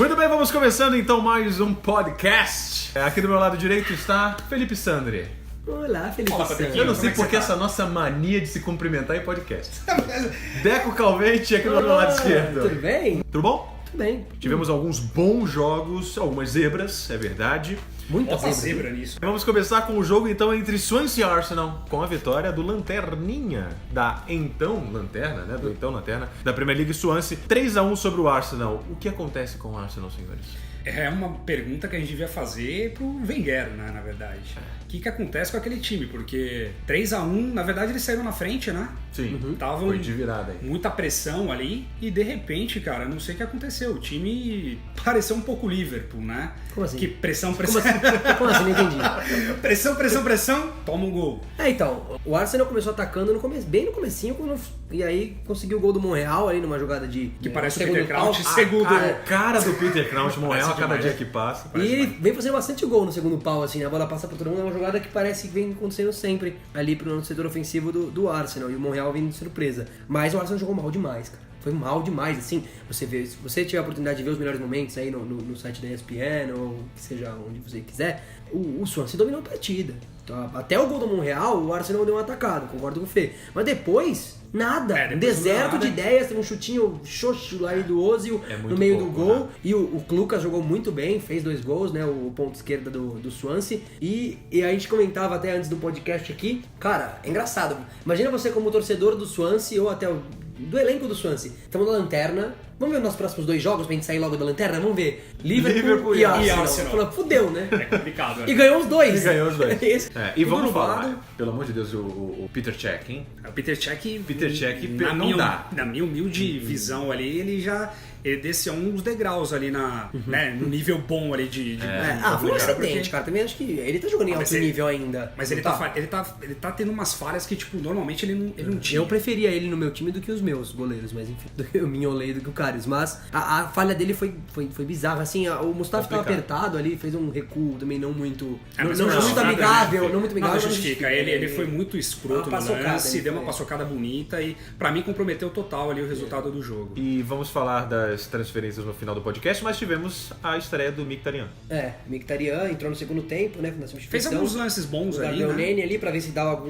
Muito bem, vamos começando então mais um podcast. Aqui do meu lado direito está Felipe Sandri. Olá, Felipe Sandri. Eu não sei porque essa nossa mania de se cumprimentar em podcast. Deco Calvente aqui do meu lado esquerdo. Tudo bem? Tudo bom? Tudo bem. Tivemos alguns bons jogos, algumas zebras, é verdade. Muita zebra nisso. Vamos começar com o jogo então entre Swansea e Arsenal, com a vitória do Lanterninha, da então Lanterna, né? Do então Lanterna, da Premier League Swansea, 3-1 sobre o Arsenal. O que acontece com o Arsenal, senhores? É uma pergunta que a gente devia fazer pro Wenger, né, na verdade. O que acontece com aquele time? Porque 3-1, na verdade eles saíram na frente, né? Sim, Tavam foi de virada aí. Muita pressão ali e de repente, cara, não sei o que aconteceu. O time pareceu um pouco Liverpool, né? Como assim? Que pressão. Como assim? Não entendi. pressão, toma um gol. Então, o Arsenal começou atacando bem no comecinho, e aí conseguiu o gol do Monreal ali numa jogada de... Que parece o segundo Peter Crouch, pau. segundo... A cara do Peter Crouch, Monreal a cada demais. dia que passa. E ele vem fazendo bastante gol no segundo pau, assim, a bola passa pra todo mundo, é uma jogada que parece que vem acontecendo sempre ali no setor ofensivo do Arsenal, e o Monreal vem de surpresa. Mas o Arsenal jogou mal demais, cara. Foi mal demais, assim, se você tiver a oportunidade de ver os melhores momentos aí no site da ESPN, ou seja onde você quiser, o Swansea dominou a partida. Então, até o gol do Monreal, o Arsenal deu um atacado, concordo com o Fê. Mas depois, nada. Um deserto de ideias, teve um chutinho xoxo aí do Ozil no meio do gol. Né? E o Lucas jogou muito bem, fez 2 gols, né? O ponto esquerda do Swansea. E a gente comentava até antes do podcast aqui, cara, é engraçado. Imagina você como torcedor do Swansea ou até do elenco do Swansea. Estamos na lanterna. Vamos ver os nossos próximos 2 jogos pra gente sair logo da lanterna? Vamos ver. Liverpool e Arsenal. Falou, fudeu, né? É complicado, né? E ganhou os dois. E vamos falar, pelo amor de Deus, o Peter Cech, hein? O Peter Cech, na minha humilde visão ali, ele desceu uns degraus ali né, no nível bom ali de foi um acidente, cara. Também acho que ele tá jogando em alto nível ainda. Mas ele tá tendo umas falhas que, tipo, normalmente ele não tinha. Eu preferia ele no meu time do que os meus goleiros, mas enfim, do que o Mignolet do que o Karius. Mas a falha dele foi bizarra, assim, o Mustafi tava apertado ali, fez um recuo também não muito amigável, não muito amigável. Não justifica, ele foi muito escroto no lance, deu uma paçocada bonita e pra mim comprometeu total ali o resultado do jogo. E vamos falar das transferências no final do podcast, mas tivemos a estreia do Mkhitaryan. Mkhitaryan entrou no segundo tempo, né, na substituição. Fez alguns lances bons ali, né? Nene ali pra ver se dava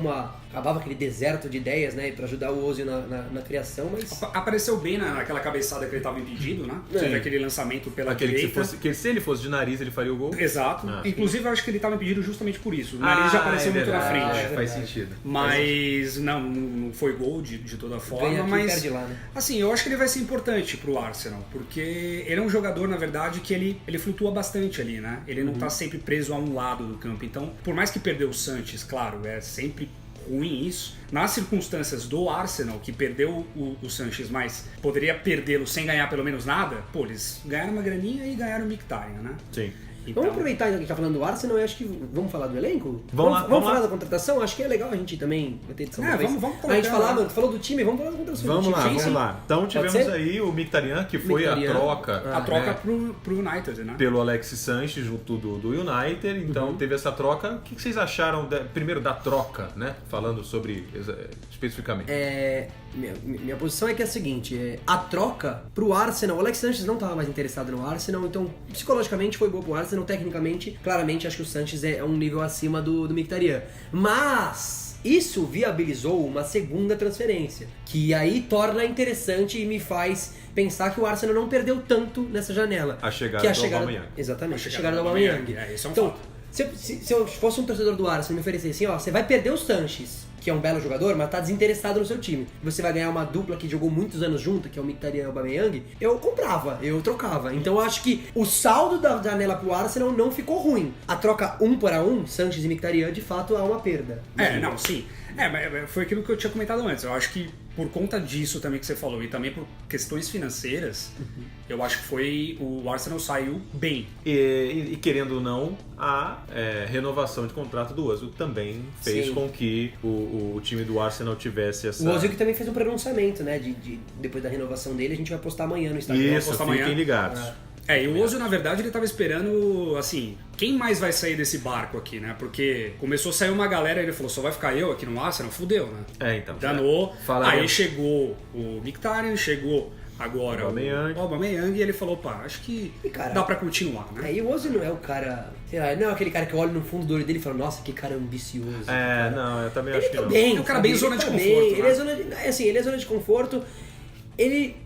acabava aquele deserto de ideias, né, pra ajudar o Ozil na criação, mas... Apareceu bem naquela cabeçada que ele tava impedido, né? Teve aquele lançamento pela direita. Que se ele fosse de nariz, ele faria o gol. Exato. Inclusive, eu acho que ele tava impedido justamente por isso. O nariz já apareceu muito na frente. Faz sentido. Mas não foi gol de toda forma, mas... Lá, né? Assim, eu acho que ele vai ser importante pro Arsenal, porque ele é um jogador, na verdade, que ele flutua bastante ali, né? Ele não tá sempre preso a um lado do campo. Então, por mais que perdeu o Sanches, claro, é sempre ruim isso. Nas circunstâncias do Arsenal, que perdeu o Sanches, mas poderia perdê-lo sem ganhar pelo menos nada, pô, eles ganharam uma graninha e ganharam o Mkhitaryan, né? Sim. Então... Vamos aproveitar que a gente tá falando do Arsenal e acho que vamos falar do elenco? Vamos falar da contratação? Acho que é legal a gente também vai ter edição vamos a gente falou do time, vamos falar da contratação. Vamos lá. Então tivemos aí o Mkhitaryan, que foi a troca pro United, né? Pelo Alexis Sanches junto do United. Então teve essa troca. O que vocês acharam primeiro da troca, né? Falando sobre especificamente. Minha posição é que é a seguinte, a troca pro Arsenal, o Alex Sanches não estava mais interessado no Arsenal, então psicologicamente foi boa pro Arsenal, tecnicamente, claramente acho que o Sanches é um nível acima do Mkhitaryan, mas isso viabilizou uma segunda transferência, que aí torna interessante e me faz pensar que o Arsenal não perdeu tanto nessa janela. A chegada do Aubameyang. Exatamente, a chegada do Aubameyang. Isso é um então, fato. Se eu fosse um torcedor do Arsenal e me oferecesse assim, você vai perder o Sanches, que é um belo jogador, mas tá desinteressado no seu time. Você vai ganhar uma dupla que jogou muitos anos junto, que é o Mkhitaryan e o Aubameyang. Eu comprava, eu trocava. Então eu acho que o saldo da janela pro Arsenal não ficou ruim. A troca 1 para 1, Sanches e Mkhitaryan, de fato é uma perda. Sim. Mas foi aquilo que eu tinha comentado antes. Eu acho que por conta disso também que você falou, e também por questões financeiras, eu acho que o Arsenal saiu bem. E querendo ou não, a renovação de contrato do Ozil também fez com que o time do Arsenal tivesse essa... O Ozil que também fez um pronunciamento, né? Depois da renovação dele, a gente vai postar amanhã no Instagram. Isso, fiquem ligados. E o Ozil, na verdade, ele tava esperando, assim, quem mais vai sair desse barco aqui, né? Porque começou a sair uma galera e ele falou, só vai ficar eu aqui no Arsenal? Fudeu, né? Então. Danou. Aí chegou o Mkhitaryan, chegou agora Aubameyang. o Aubameyang, e ele falou, pá, acho que cara, dá pra continuar, né? Aí o Ozil não é o cara, sei lá, não é aquele cara que olha no fundo do olho dele e fala, nossa, que cara ambicioso. É, não, eu também Ele acho que tá não. bem, É um cara sabe? bem zona Ele de tá conforto, bem. né? Ele é zona de conforto. Ele,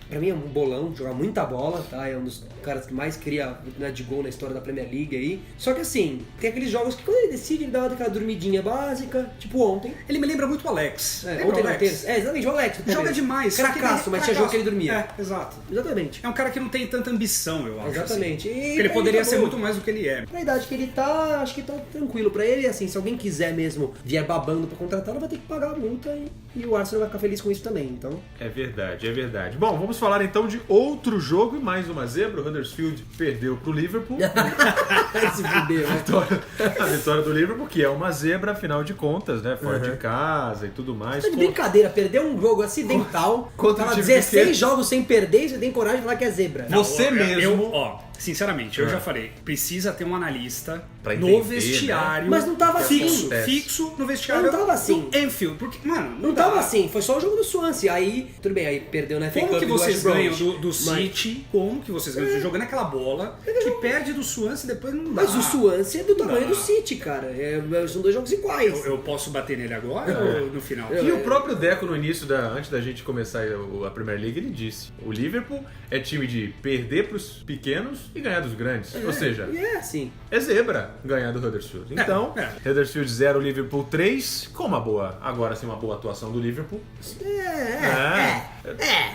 pra mim é um bolão, joga muita bola, tá? É um dos caras que mais cria oportunidade de gol na história da Premier League aí. Só que assim, tem aqueles jogos que quando ele decide, ele dá aquela dormidinha básica, tipo ontem. Ele me lembra muito o Alex. Lembra Ontem o na Alex? terça. Exatamente, o Alex. Joga demais. só que Cracaço, ele- mas tinha jogo que ele dormia. É, exato. Exatamente. É um cara que não tem tanta ambição, eu acho. Exatamente. Assim. E Porque ele aí poderia tá ser bom. muito mais do que ele é. Pra idade que ele tá, acho que tá tranquilo pra ele. Assim, se alguém quiser mesmo vier babando pra contratar, vai ter que pagar a multa e o Arsenal vai ficar feliz com isso também. Então, É verdade, é verdade. Bom, vamos falar então de outro jogo e mais uma zebra. O Huddersfield perdeu pro Liverpool. vai se fuder, né? A vitória do Liverpool, que é uma zebra, afinal de contas, né? Fora de casa e tudo mais. Tá de brincadeira, perdeu um jogo acidental. Contra Tava o time 16 pequeno. jogos sem perder e você tem coragem de falar que é zebra. Você mesmo- Sinceramente, eu já falei, precisa ter um analista Pra no entender, vestiário. Mas não tava assim. Fixo no vestiário. Não tava assim. No Anfield, porque, mano, Não dá. tava assim, foi só o jogo do Swansea. Aí, tudo bem, aí perdeu na FA Como Cup que do vocês West ganham Bromwich. do City? Como que vocês ganham? Jogando aquela bola que perde do Swansea e depois não dá. Mas o Swansea é do tamanho dá. do City, cara. São dois jogos iguais. Eu posso bater nele agora ou no final? E o próprio Deco, no início, antes da gente começar a Premier League, ele disse: o Liverpool é time de perder pros pequenos e ganhar dos grandes. Ou seja, E é assim. é zebra ganhar do Huddersfield. Então, Huddersfield 0, Liverpool 3, com uma boa, agora sim, uma boa atuação do Liverpool.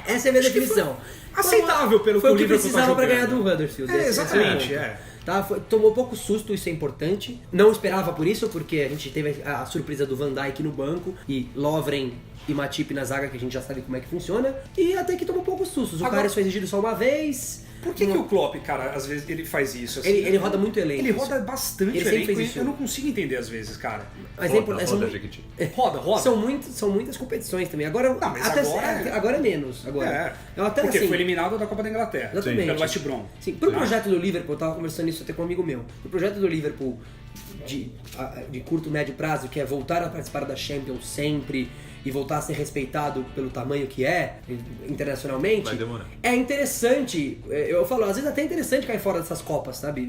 Essa é a minha definição. aceitável pelo Foi que o que Liverpool precisava tá pra ganhar jogando. do Huddersfield. É, esse exatamente, o ponto. é. Tá, tomou pouco susto, isso é importante. Não esperava por isso, porque a gente teve a surpresa do Van Dijk no banco e Lovren e Matip na zaga, que a gente já sabe como é que funciona. E até que tomou poucos sustos. O Agora- cara foi exigido só uma vez. Por que o Klopp, cara, às vezes ele faz isso? Assim, Ele roda muito elenco. Ele roda bastante Ele sempre elenco fez e isso. eu não consigo entender às vezes, cara. Mas é importante. Roda, Jequiti. Roda. São muitas competições também. Agora, Não, mas até, agora é menos. Agora. É. Eu até, Porque assim, foi eliminado da Copa da Inglaterra. Exatamente. Pelo West Brom. Sim, pro Né? projeto do Liverpool, eu tava conversando isso até com um amigo meu. O projeto do Liverpool de curto, médio prazo, que é voltar a participar da Champions sempre e voltar a ser respeitado pelo tamanho que é internacionalmente, Vai demorar. é interessante. Eu falo, às vezes até é interessante cair fora dessas Copas, sabe?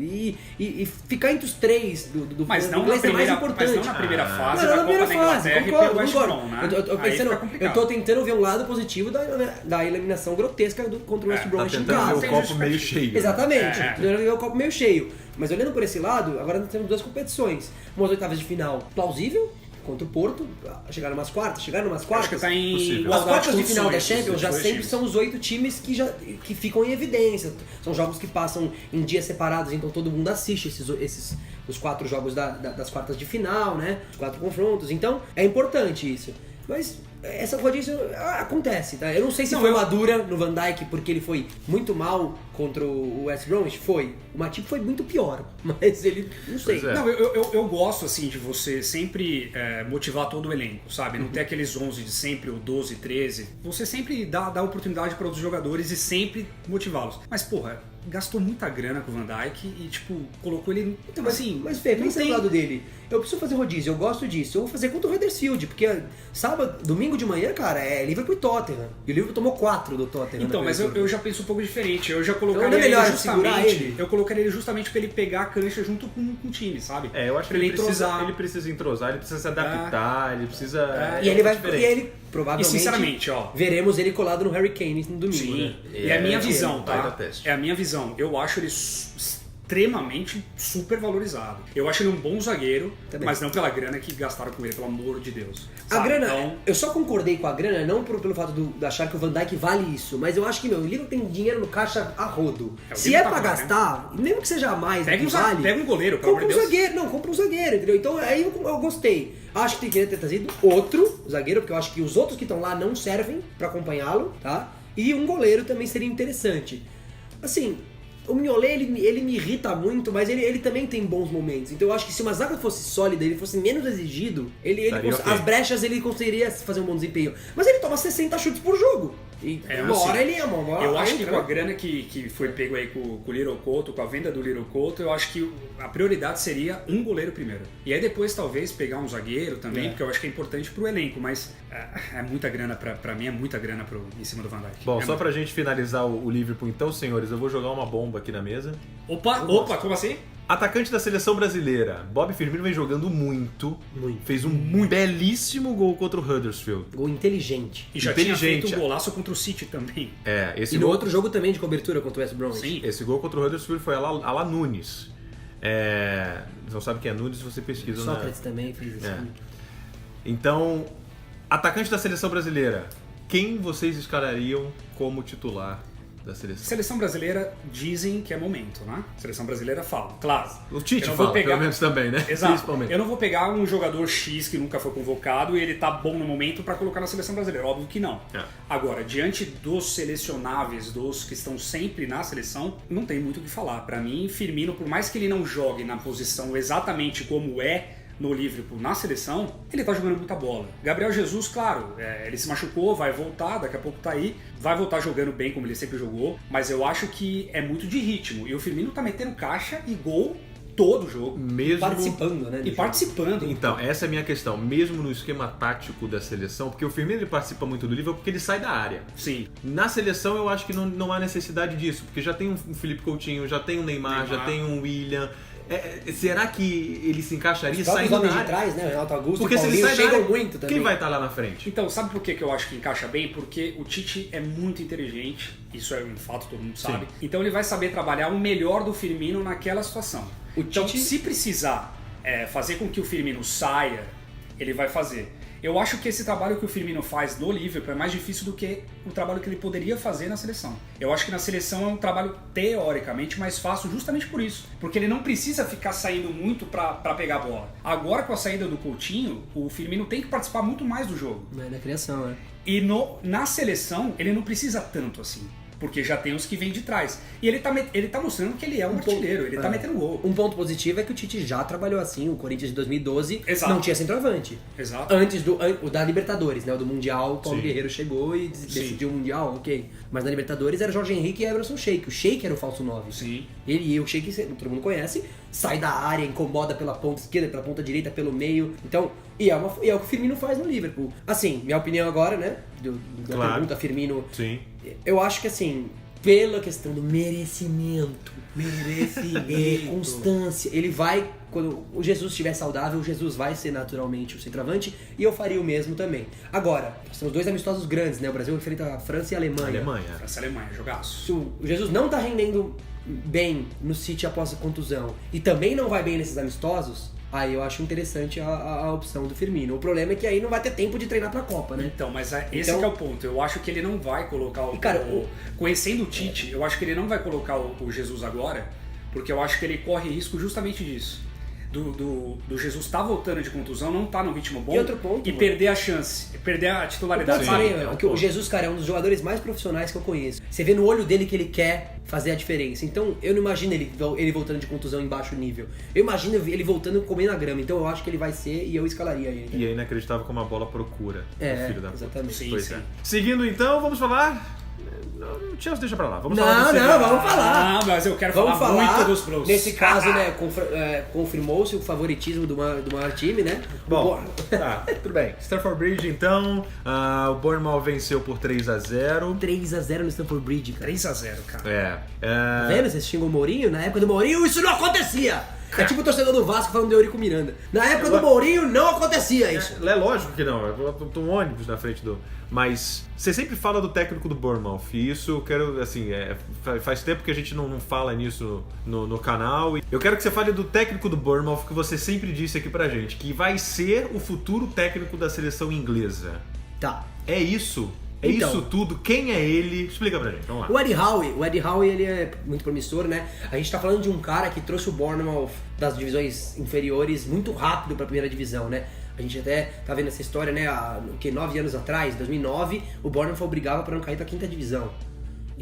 E ficar entre os três do Mas não, na inglês é mais primeira, importante. mas não na primeira fase Não, da na Copa primeira da fase, Inglaterra e concordo, pelo West concordo. Brom, né? Eu tô Aí pensando, fica complicado. eu tô tentando ver um lado positivo da eliminação grotesca contra o West Tá Bromwich em tentando casa. ver o tem copo justificativa. meio cheio. Exatamente, É. tentando ver o copo meio cheio. Mas olhando por esse lado, agora nós temos duas competições. Umas oitavas de final plausível, contra o Porto, chegaram umas quartas, Acho que tá em Possível. As igualdade quartas de de final da condições, Champions os já dois sempre times. são os 8 times que ficam em evidência. São jogos que passam em dias separados, então todo mundo assiste os 4 jogos das quartas de final, né? Os 4 confrontos. Então é importante isso. Mas essa rodízio acontece, tá? Eu não sei se foi madura no Van Dijk porque ele foi muito mal contra o West Bromwich. Foi. O Matip foi muito pior, mas ele... Não sei. Pois é. Não, eu gosto, assim, de você sempre motivar todo o elenco, sabe? Não ter aqueles 11 de sempre, ou 12, 13. Você sempre dá oportunidade para outros jogadores e sempre motivá-los. Mas, porra, gastou muita grana com o Van Dijk e, tipo, colocou ele... Então, assim, mas Fê, não pensa do lado dele. Eu preciso fazer rodízio, eu gosto disso. Eu vou fazer contra o Huddersfield, porque domingo de manhã, cara, é Liverpool e Tottenham. E o Liverpool tomou 4 do Tottenham. Então, na mas primeira eu já penso um pouco diferente. Eu já Então, colocaria não é melhor ele segurar justamente... ele? Eu colocaria ele justamente pra ele pegar a cancha junto com o time, sabe? Eu acho que Pra ele precisa entrosar, ele precisa se adaptar, ele precisa... E ele vai. diferente. E ele provavelmente. E sinceramente, ó. Veremos ele colado no Harry Kane no domingo. Sim, Né? e é a minha visão, vai tá? dar teste. É a minha visão. Eu acho ele extremamente super valorizado. Eu acho ele um bom zagueiro, Também. mas não pela grana que gastaram com ele, pelo amor de Deus. A Sabe? grana, Então, eu só concordei com a grana, não pelo fato de achar que o Van Dijk vale isso, mas eu acho que, o Liverpool tem dinheiro no caixa a rodo. o Se Liverpool é pra tá, gastar, mesmo que seja mais pega do um, que vale, pega um goleiro, pelo amor compra de um Deus. zagueiro, compra um zagueiro, entendeu? Então aí eu gostei. Acho que teria ter trazido outro zagueiro, porque eu acho que os outros que estão lá não servem pra acompanhá-lo, tá? E um goleiro também seria interessante. Assim, o Mignolet, ele me irrita muito, mas ele também tem bons momentos. Então eu acho que se uma zaga fosse sólida, ele fosse menos exigido, Estaria ok. as brechas ele conseguiria fazer um bom desempenho. Mas ele toma 60 chutes por jogo. E uma hora ele é uma hora. Eu acho que entra, com a grana que foi pego aí com o Little Couto, com a venda do Little Couto, eu acho que a prioridade seria um goleiro primeiro. E aí depois talvez pegar um zagueiro também, porque eu acho que é importante pro elenco, mas é muita grana pra mim, é muita grana em cima do Van Dijk. Bom, só pra gente finalizar o Liverpool então, senhores, eu vou jogar uma bomba aqui na mesa. Opa, como assim? Atacante da seleção brasileira, Bob Firmino vem jogando muito. Fez um belíssimo gol contra o Huddersfield. Gol inteligente. E já tinha feito um golaço contra o City também. Esse E no gol, outro jogo também de cobertura contra o West Bromwich. Sim. esse gol contra o Huddersfield foi a la Nunes. Não sabe quem é Nunes, você pesquisa. Sócrates também fez isso. Então, atacante da seleção brasileira, quem vocês escalariam como titular da seleção? Seleção brasileira dizem que é momento, né? Seleção brasileira fala, claro. O Tite eu não vou fala, pelo menos também, né? Exato. Principalmente. Eu não vou pegar um jogador X que nunca foi convocado e ele tá bom no momento pra colocar na seleção brasileira. Óbvio que não. Agora, diante dos selecionáveis, dos que estão sempre na seleção, não tem muito o que falar. Pra mim, Firmino, por mais que ele não jogue na posição exatamente como é no Liverpool, na seleção, ele tá jogando muita bola. Gabriel Jesus, claro, ele se machucou, vai voltar, daqui a pouco tá aí, vai voltar jogando bem como ele sempre jogou, mas eu acho que é muito de ritmo. E o Firmino tá metendo caixa e gol todo jogo. Mesmo... Participando, né? Participando. Então, essa é a minha questão. Mesmo no esquema tático da seleção, porque o Firmino ele participa muito do Liverpool porque ele sai da área. Sim. Na seleção eu acho que não há necessidade disso, porque já tem um Felipe Coutinho, já tem um Neymar, já tem um William. Será que ele se encaixaria saindo da área? de trás, né? O Renato Augusto, Porque o se ele Paulinho sai da chegam área, muito também. quem vai estar lá na frente? Então, sabe por que eu acho que encaixa bem? Porque o Tite é muito inteligente, isso é um fato, todo mundo sabe. Então ele vai saber trabalhar o melhor do Firmino naquela situação. Então, se precisar fazer com que o Firmino saia, ele vai fazer. Eu acho que esse trabalho que o Firmino faz no Liverpool é mais difícil do que o trabalho que ele poderia fazer na seleção. Eu acho que na seleção é um trabalho teoricamente mais fácil justamente por isso. Porque ele não precisa ficar saindo muito pra pegar a bola. Agora com a saída do Coutinho, o Firmino tem que participar muito mais do jogo. Na criação, né? E na seleção ele não precisa tanto assim. Porque já tem os que vêm de trás. E ele tá mostrando que ele é um artilheiro, ele tá metendo gol. Um ponto positivo é que o Tite já trabalhou assim, o Corinthians de 2012 Exato. não tinha centroavante. Exato. Antes o da Libertadores, né? O do Mundial, o Paulo Guerreiro chegou e decidiu o Mundial, ok. Mas na Libertadores era Jorge Henrique e Emerson Sheik. O Sheik era o falso 9. Sim. O Sheik, todo mundo conhece, sai da área, incomoda pela ponta esquerda, pela ponta direita, pelo meio. Então, é o que o Firmino faz no Liverpool. Assim, minha opinião agora, né? Da pergunta Firmino. Sim. Eu acho que assim, pela questão do merecimento, constância, ele vai, quando o Jesus estiver saudável, o Jesus vai ser naturalmente o centroavante e eu faria o mesmo também. Agora, nós temos dois amistosos grandes, né? O Brasil enfrenta a França e a Alemanha. França e Alemanha, jogaço. Se o Jesus não tá rendendo bem no City após a contusão e também não vai bem nesses amistosos, aí eu acho interessante a opção do Firmino. O problema é que aí não vai ter tempo de treinar pra Copa, né? Então, mas esse que é o ponto. Eu acho que ele não vai colocar conhecendo o Tite, eu acho que ele não vai colocar o Jesus agora, porque eu acho que ele corre risco justamente disso. Do Jesus tá voltando de contusão, não tá num ritmo bom E outro ponto, mano, perder a chance, perder a titularidade. O Jesus, cara, é um dos jogadores mais profissionais que eu conheço. Você vê no olho dele que ele quer fazer a diferença. Então, eu não imagino ele voltando de contusão em baixo nível. Eu imagino ele voltando comendo a grama. Então, eu acho que ele vai ser e eu escalaria ele. E é inacreditável como a bola procura o filho da puta. Exatamente. Sim, Pois sim. Seguindo então, vamos falar... O Chelsea deixa pra lá. Vamos Não, falar vamos falar. Ah, mas eu quero Vamos falar muito dos Blues. Nesse caso, né, confirmou-se o favoritismo do maior time, né? Bom, tá, tudo bem. Stamford Bridge, então, o Bournemouth venceu por 3-0. 3-0 no Stamford Bridge, cara. 3-0, cara. Tá vendo? Vocês xingam o Mourinho? Na época do Mourinho isso não acontecia! É tipo o torcedor do Vasco falando de Eurico Miranda. Na época do Mourinho não acontecia isso. É lógico que não, eu um ônibus na frente do... Mas você sempre fala do técnico do Bournemouth, e isso eu quero, assim, faz tempo que a gente não fala nisso no canal. Eu quero que você fale do técnico do Bournemouth, que você sempre disse aqui pra gente, que vai ser o futuro técnico da seleção inglesa. Tá. É isso? Então, isso tudo? Quem é ele? Explica pra gente, vamos lá. O Eddie Howe, ele é muito promissor, né? A gente tá falando de um cara que trouxe o Bournemouth das divisões inferiores muito rápido pra primeira divisão, né? A gente até tá vendo essa história, né? 9 anos atrás, 2009, o Bournemouth brigava pra não cair pra quinta divisão.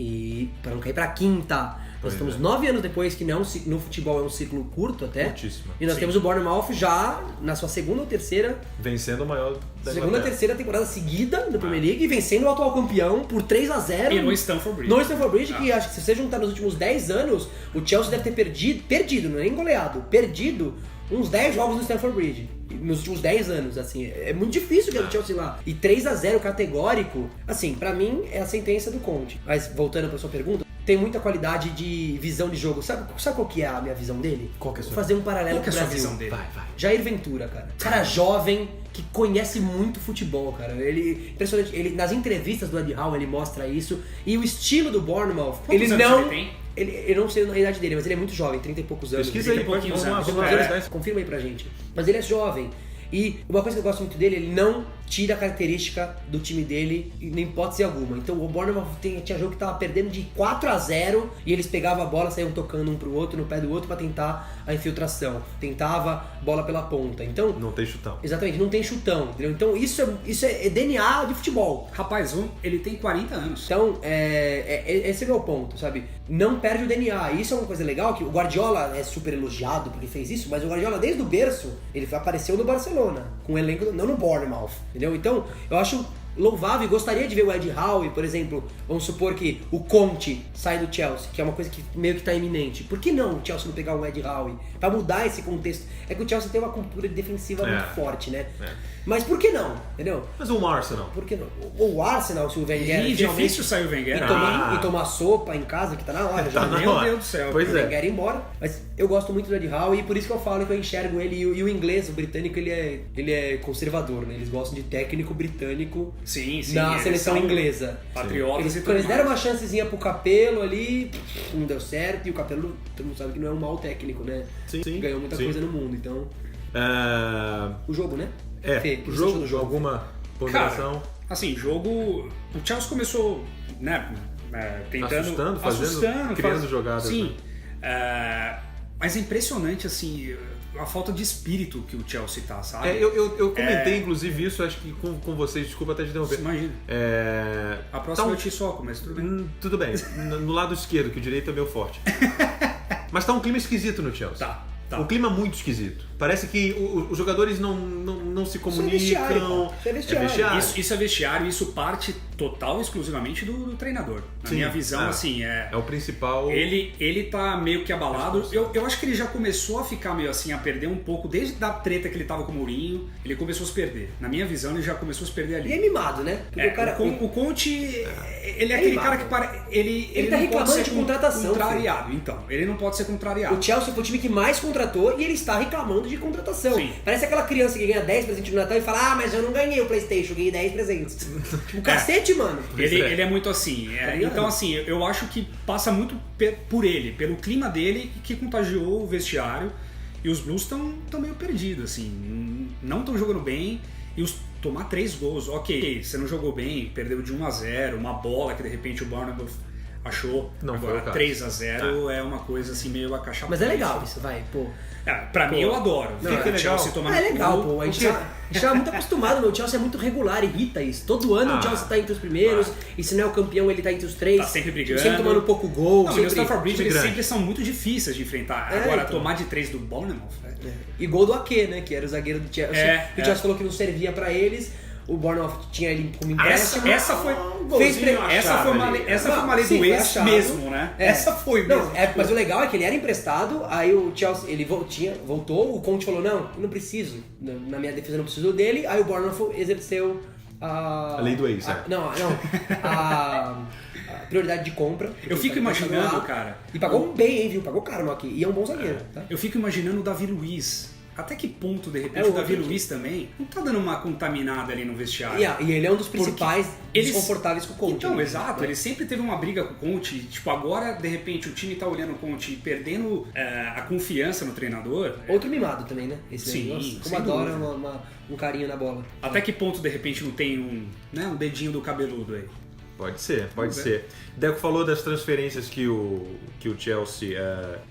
E para não cair pra quinta. Nós estamos 9 anos depois, que não, no futebol é um ciclo curto até. Curtíssimo. E nós temos o Bournemouth já na sua segunda ou terceira. Vencendo o maior da Segunda ou terceira temporada seguida da Premier League e vencendo o atual campeão por 3-0. E no Stamford Bridge. No Stamford Bridge, que acho que se você juntar nos últimos 10 anos, o Chelsea deve ter perdido, não é nem goleado, perdido uns 10 jogos no Stamford Bridge. Nos últimos 10 anos, assim, é muito difícil ganhar o Chelsea lá. E 3-0 categórico, assim, pra mim é a sentença do Conte. Mas voltando pra sua pergunta, tem muita qualidade de visão de jogo. Sabe qual que é a minha visão dele? Qual que é a sua? Vou fazer um paralelo Qual que com é o a sua Brasil. visão dele? Vai. Jair Ventura, cara. Cara jovem, que conhece muito futebol, cara. Ele, impressionante, ele, nas entrevistas do Eddie Howe ele mostra isso. E o estilo do Bournemouth, ele anos não... ele tem? Eu não sei a idade dele, mas ele é muito jovem, 30 e poucos anos. Pesquisa aí, 30 e pouquinhos anos. Confirma aí pra gente. Mas ele é jovem. E uma coisa que eu gosto muito dele, ele não tira a característica do time dele em hipótese alguma. Então o Bournemouth tinha jogo que tava perdendo de 4-0 e eles pegavam a bola, saíam tocando um pro outro, no pé do outro pra tentar a infiltração. Tentava bola pela ponta. Então, Não tem chutão. exatamente, não tem chutão, entendeu? Então isso é DNA de futebol. Rapaz, ele tem 40 anos. Então, esse é o meu ponto, sabe? Não perde o DNA. E isso é uma coisa legal, que o Guardiola é super elogiado porque fez isso, mas o Guardiola, desde o berço, ele apareceu no Barcelona, com o elenco, não no Bournemouth, entendeu? Então, eu acho louvável e gostaria de ver o Eddie Howe, por exemplo, vamos supor que o Conte sai do Chelsea, que é uma coisa que meio que tá iminente. Por que não o Chelsea não pegar o Eddie Howe? Pra mudar esse contexto. É que o Chelsea tem uma cultura defensiva muito forte, né? Mas por que não? Entendeu? Mas o Arsenal. Por que não? O Arsenal, se o Wenger E finalmente difícil sair o Wenger. e tomar sopa em casa, que tá na hora já. Tá na Meu hora. Deus do céu. Pois O é. Wenger ir embora. Mas eu gosto muito do Eddie Howe e por isso que eu falo que eu enxergo ele. E o inglês, o britânico, ele é conservador, né? Eles gostam de técnico britânico Sim, na eles seleção são inglesa. Patriotas e Quando tudo eles deram mais. uma chancezinha pro Capello ali, não deu certo. E o Capello, todo mundo sabe que não é um mau técnico, né? Sim. Ganhou muita Sim. coisa no mundo. Então, o jogo, né? Fê, o que o você achou do jogo, alguma ponderação? Cara, assim, jogo... O Chelsea começou, né, tentando... Assustando, criando jogadas. Sim. Né? Mas é impressionante, assim, a falta de espírito que o Chelsea tá, sabe? Eu comentei, inclusive, isso, acho que com vocês, desculpa até te interromper. Imagina. A próxima eu te soco, mas tudo bem. Tudo bem, no lado esquerdo, que o direito é meu forte. Mas tá um clima esquisito no Chelsea. Tá. Um clima muito esquisito. Parece que os jogadores não se comunicam. Isso é vestiário. Isso é vestiário, isso parte total e exclusivamente do treinador. Na Sim. minha visão, assim, É o principal. Ele tá meio que abalado. Eu acho que ele já começou a ficar meio assim, a perder um pouco, desde a treta que ele tava com o Mourinho, ele começou a se perder. Na minha visão, ele já começou a se perder ali. E é mimado, né? Porque o cara. O Conte, ele é aquele mimado. cara que ele tá não pode reclamando ser de contratação, contrariado. Então, ele não pode ser contrariado. O Chelsea foi o time que mais contratou e ele está reclamando de contratação. Sim. Parece aquela criança que ganha 10 presentes no Natal e fala: mas eu não ganhei o PlayStation, eu ganhei 10 presentes. Tipo, cacete, mano. Ele é muito assim. ligado? Então, assim, eu acho que passa muito por ele, pelo clima dele, que contagiou o vestiário. E os Blues estão meio perdidos, assim. Não estão jogando bem. E tomar 3 gols, ok, você não jogou bem, perdeu de 1-0, uma bola que de repente o Bournemouth achou. Não foi o agora caso. 3-0 é uma coisa assim meio acachapada. Mas é legal isso, vai, pô. Pra mim eu adoro. Não, ver que o legal. Chelsea tomar É no legal, cu. pô. A gente tá muito acostumado, meu. O Chelsea é muito regular, irrita isso. Todo ano o Chelsea tá entre os primeiros, e se não é o campeão, ele tá entre os 3. Tá sempre brigando. Sempre tomando pouco gol. Não, e sempre... o Stamford Bridge eles grande. sempre são muito difíceis de enfrentar. Agora, então. tomar de 3 do Bournemouth... E gol do Ake, né? Que era o zagueiro do Chelsea. O Chelsea falou que não servia pra eles. O Bournemouth tinha ele como empréstimo. Essa foi uma lei do ex mesmo, né? Essa foi mesmo. Não, mas o legal é que ele era emprestado, aí o Chelsea, ele voltou, o Conte falou, não, eu não preciso, na minha defesa eu não preciso dele, aí o Bournemouth exerceu a lei do ex, a prioridade de compra. Eu fico imaginando, cara... E pagou bem, hein, viu? Pagou caro no Ake, e é um bom zagueiro, tá? Eu fico imaginando o Davi Luiz. Até que ponto, de repente, É o Davi outro Luiz também não tá dando uma contaminada ali no vestiário? E ele é um dos principais eles- desconfortáveis com o Conte. Então, né? exato, ele sempre teve uma briga com o Conte. Tipo, agora, de repente, o time tá olhando o Conte e perdendo a confiança no treinador. Outro mimado também, né? Esse Sim, negócio. Como sem adora dúvida. um carinho na bola. Até que ponto, de repente, não tem um dedinho do cabeludo aí? Pode ser. Vamos ver. Deco falou das transferências que o Chelsea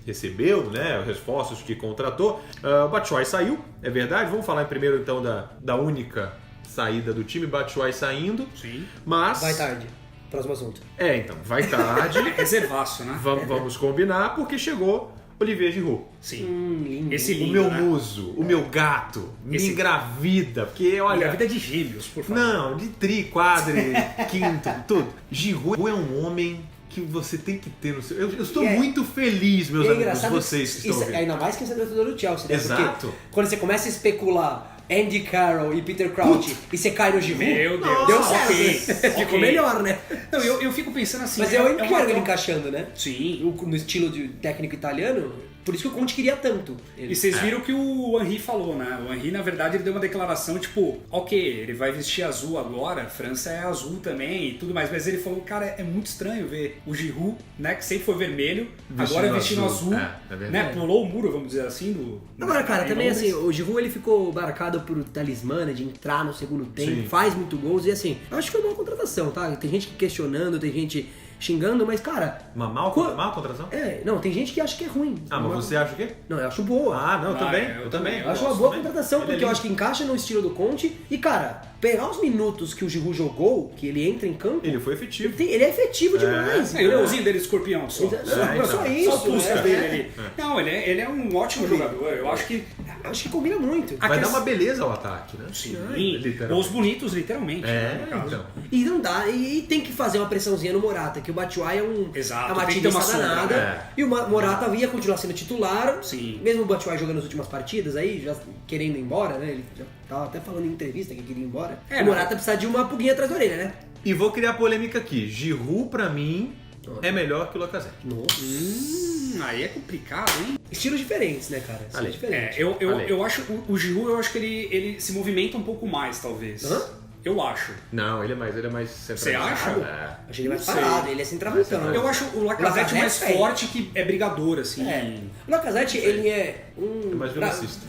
recebeu, né? Os reforços que contratou. O Batshuayi saiu, é verdade. Vamos falar primeiro então da única saída do time, Batshuayi saindo. Sim. Mas Vai tarde. Próximo assunto. Então, vai tarde. Reservaço, né? Vamos combinar, porque chegou Olivier Giroud. Sim. Lindo. Esse O lindo, meu né? muso, o meu gato, me Esse- engravida, porque olha... A vida de gêmeos, por favor. Não, de tri, quadre, quinto, tudo. Giroud é um homem que você tem que ter no seu... Eu estou E é- muito feliz, meus E é amigos, engraçado vocês que estão isso, ouvindo. ainda mais que esse é torcedor do Chelsea, né? Exato. Porque quando você começa a especular Andy Carroll e Peter Crouch e você cai no Giroud, Meu Deus. deu Ok, certo. Ficou ok. melhor, né? Não, eu fico pensando assim... Mas eu uma enxergo ele troca- encaixando, né? Sim. No estilo de técnico italiano, por isso que o Conte queria tanto. E vocês viram o que o Henry falou, né? O Henry, na verdade, ele deu uma declaração tipo, ok, ele vai vestir azul agora, a França é azul também e tudo mais, mas ele falou, cara, é muito estranho ver o Giroud, né, que sempre foi vermelho, agora vestindo azul, É verdade. né? Pulou o muro, vamos dizer assim, Agora, cara, em também Londres. assim, o Giroud ele ficou marcado por talismã, né, de entrar no segundo tempo, Sim. faz muito gols e assim, eu acho que foi uma contratação, tá? Tem gente questionando, tem gente xingando, mas cara, Uma mal contratação? não, tem gente que acha que é ruim. Ah, mas você acha o quê? Não, eu acho boa. Ah, não, Ah, também. eu Eu também. também. Eu acho uma gosto boa também. contratação, Ele é porque eu lindo. acho que encaixa no estilo do Conte. E, cara, pegar os minutos que o Giroud jogou, que ele entra em campo, Ele foi efetivo. ele é efetivo demais. É, e o golzinho dele, escorpião, só. Então, então. só isso. Só o pulsa né? dele ali. Não, ele é um ótimo jogador. Eu acho que... Acho que combina muito. A Vai dar questão- uma beleza ao ataque, né? Sim, literalmente. gols bonitos, literalmente. né, no caso. então. E não dá, e tem que fazer uma pressãozinha no Morata, que o Batshuayi é Exato, uma tem que ter uma ativista sombra, danada. né? E o Morata ia continuar sendo titular. Sim. Mesmo o Batshuayi jogando as últimas partidas aí, já querendo ir embora, né? Ele já tava até falando em entrevista que queria ir embora. É, o Morata precisa de uma pulguinha atrás da orelha, né? E vou criar polêmica aqui. Giroud, pra mim, é melhor que o Lacazette. Nossa. Aí é complicado, hein? Estilos diferentes, né, cara? Estilos Ale. diferentes. Eu acho o Giroud, eu acho que ele se movimenta um pouco mais, talvez. Hã? Eu acho. Não, ele é mais centralizado. Você acha? É. Achei ele mais Não sei. parado, ele é centroavantão. Eu acho o Lacazette mais é. forte, que é brigador, assim. É. O Lacazette, ele é um... É mais velocista.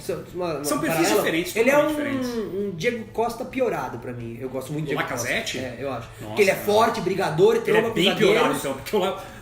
São perfis diferentes, Ele é totalmente diferentes. um Diego Costa piorado pra mim. Eu gosto muito de O Diego Lacazette? Costa. É, eu acho. Nossa, Porque ele é cara. forte, brigador, Ele tromba é com bem zagueiros. piorado, então. Porque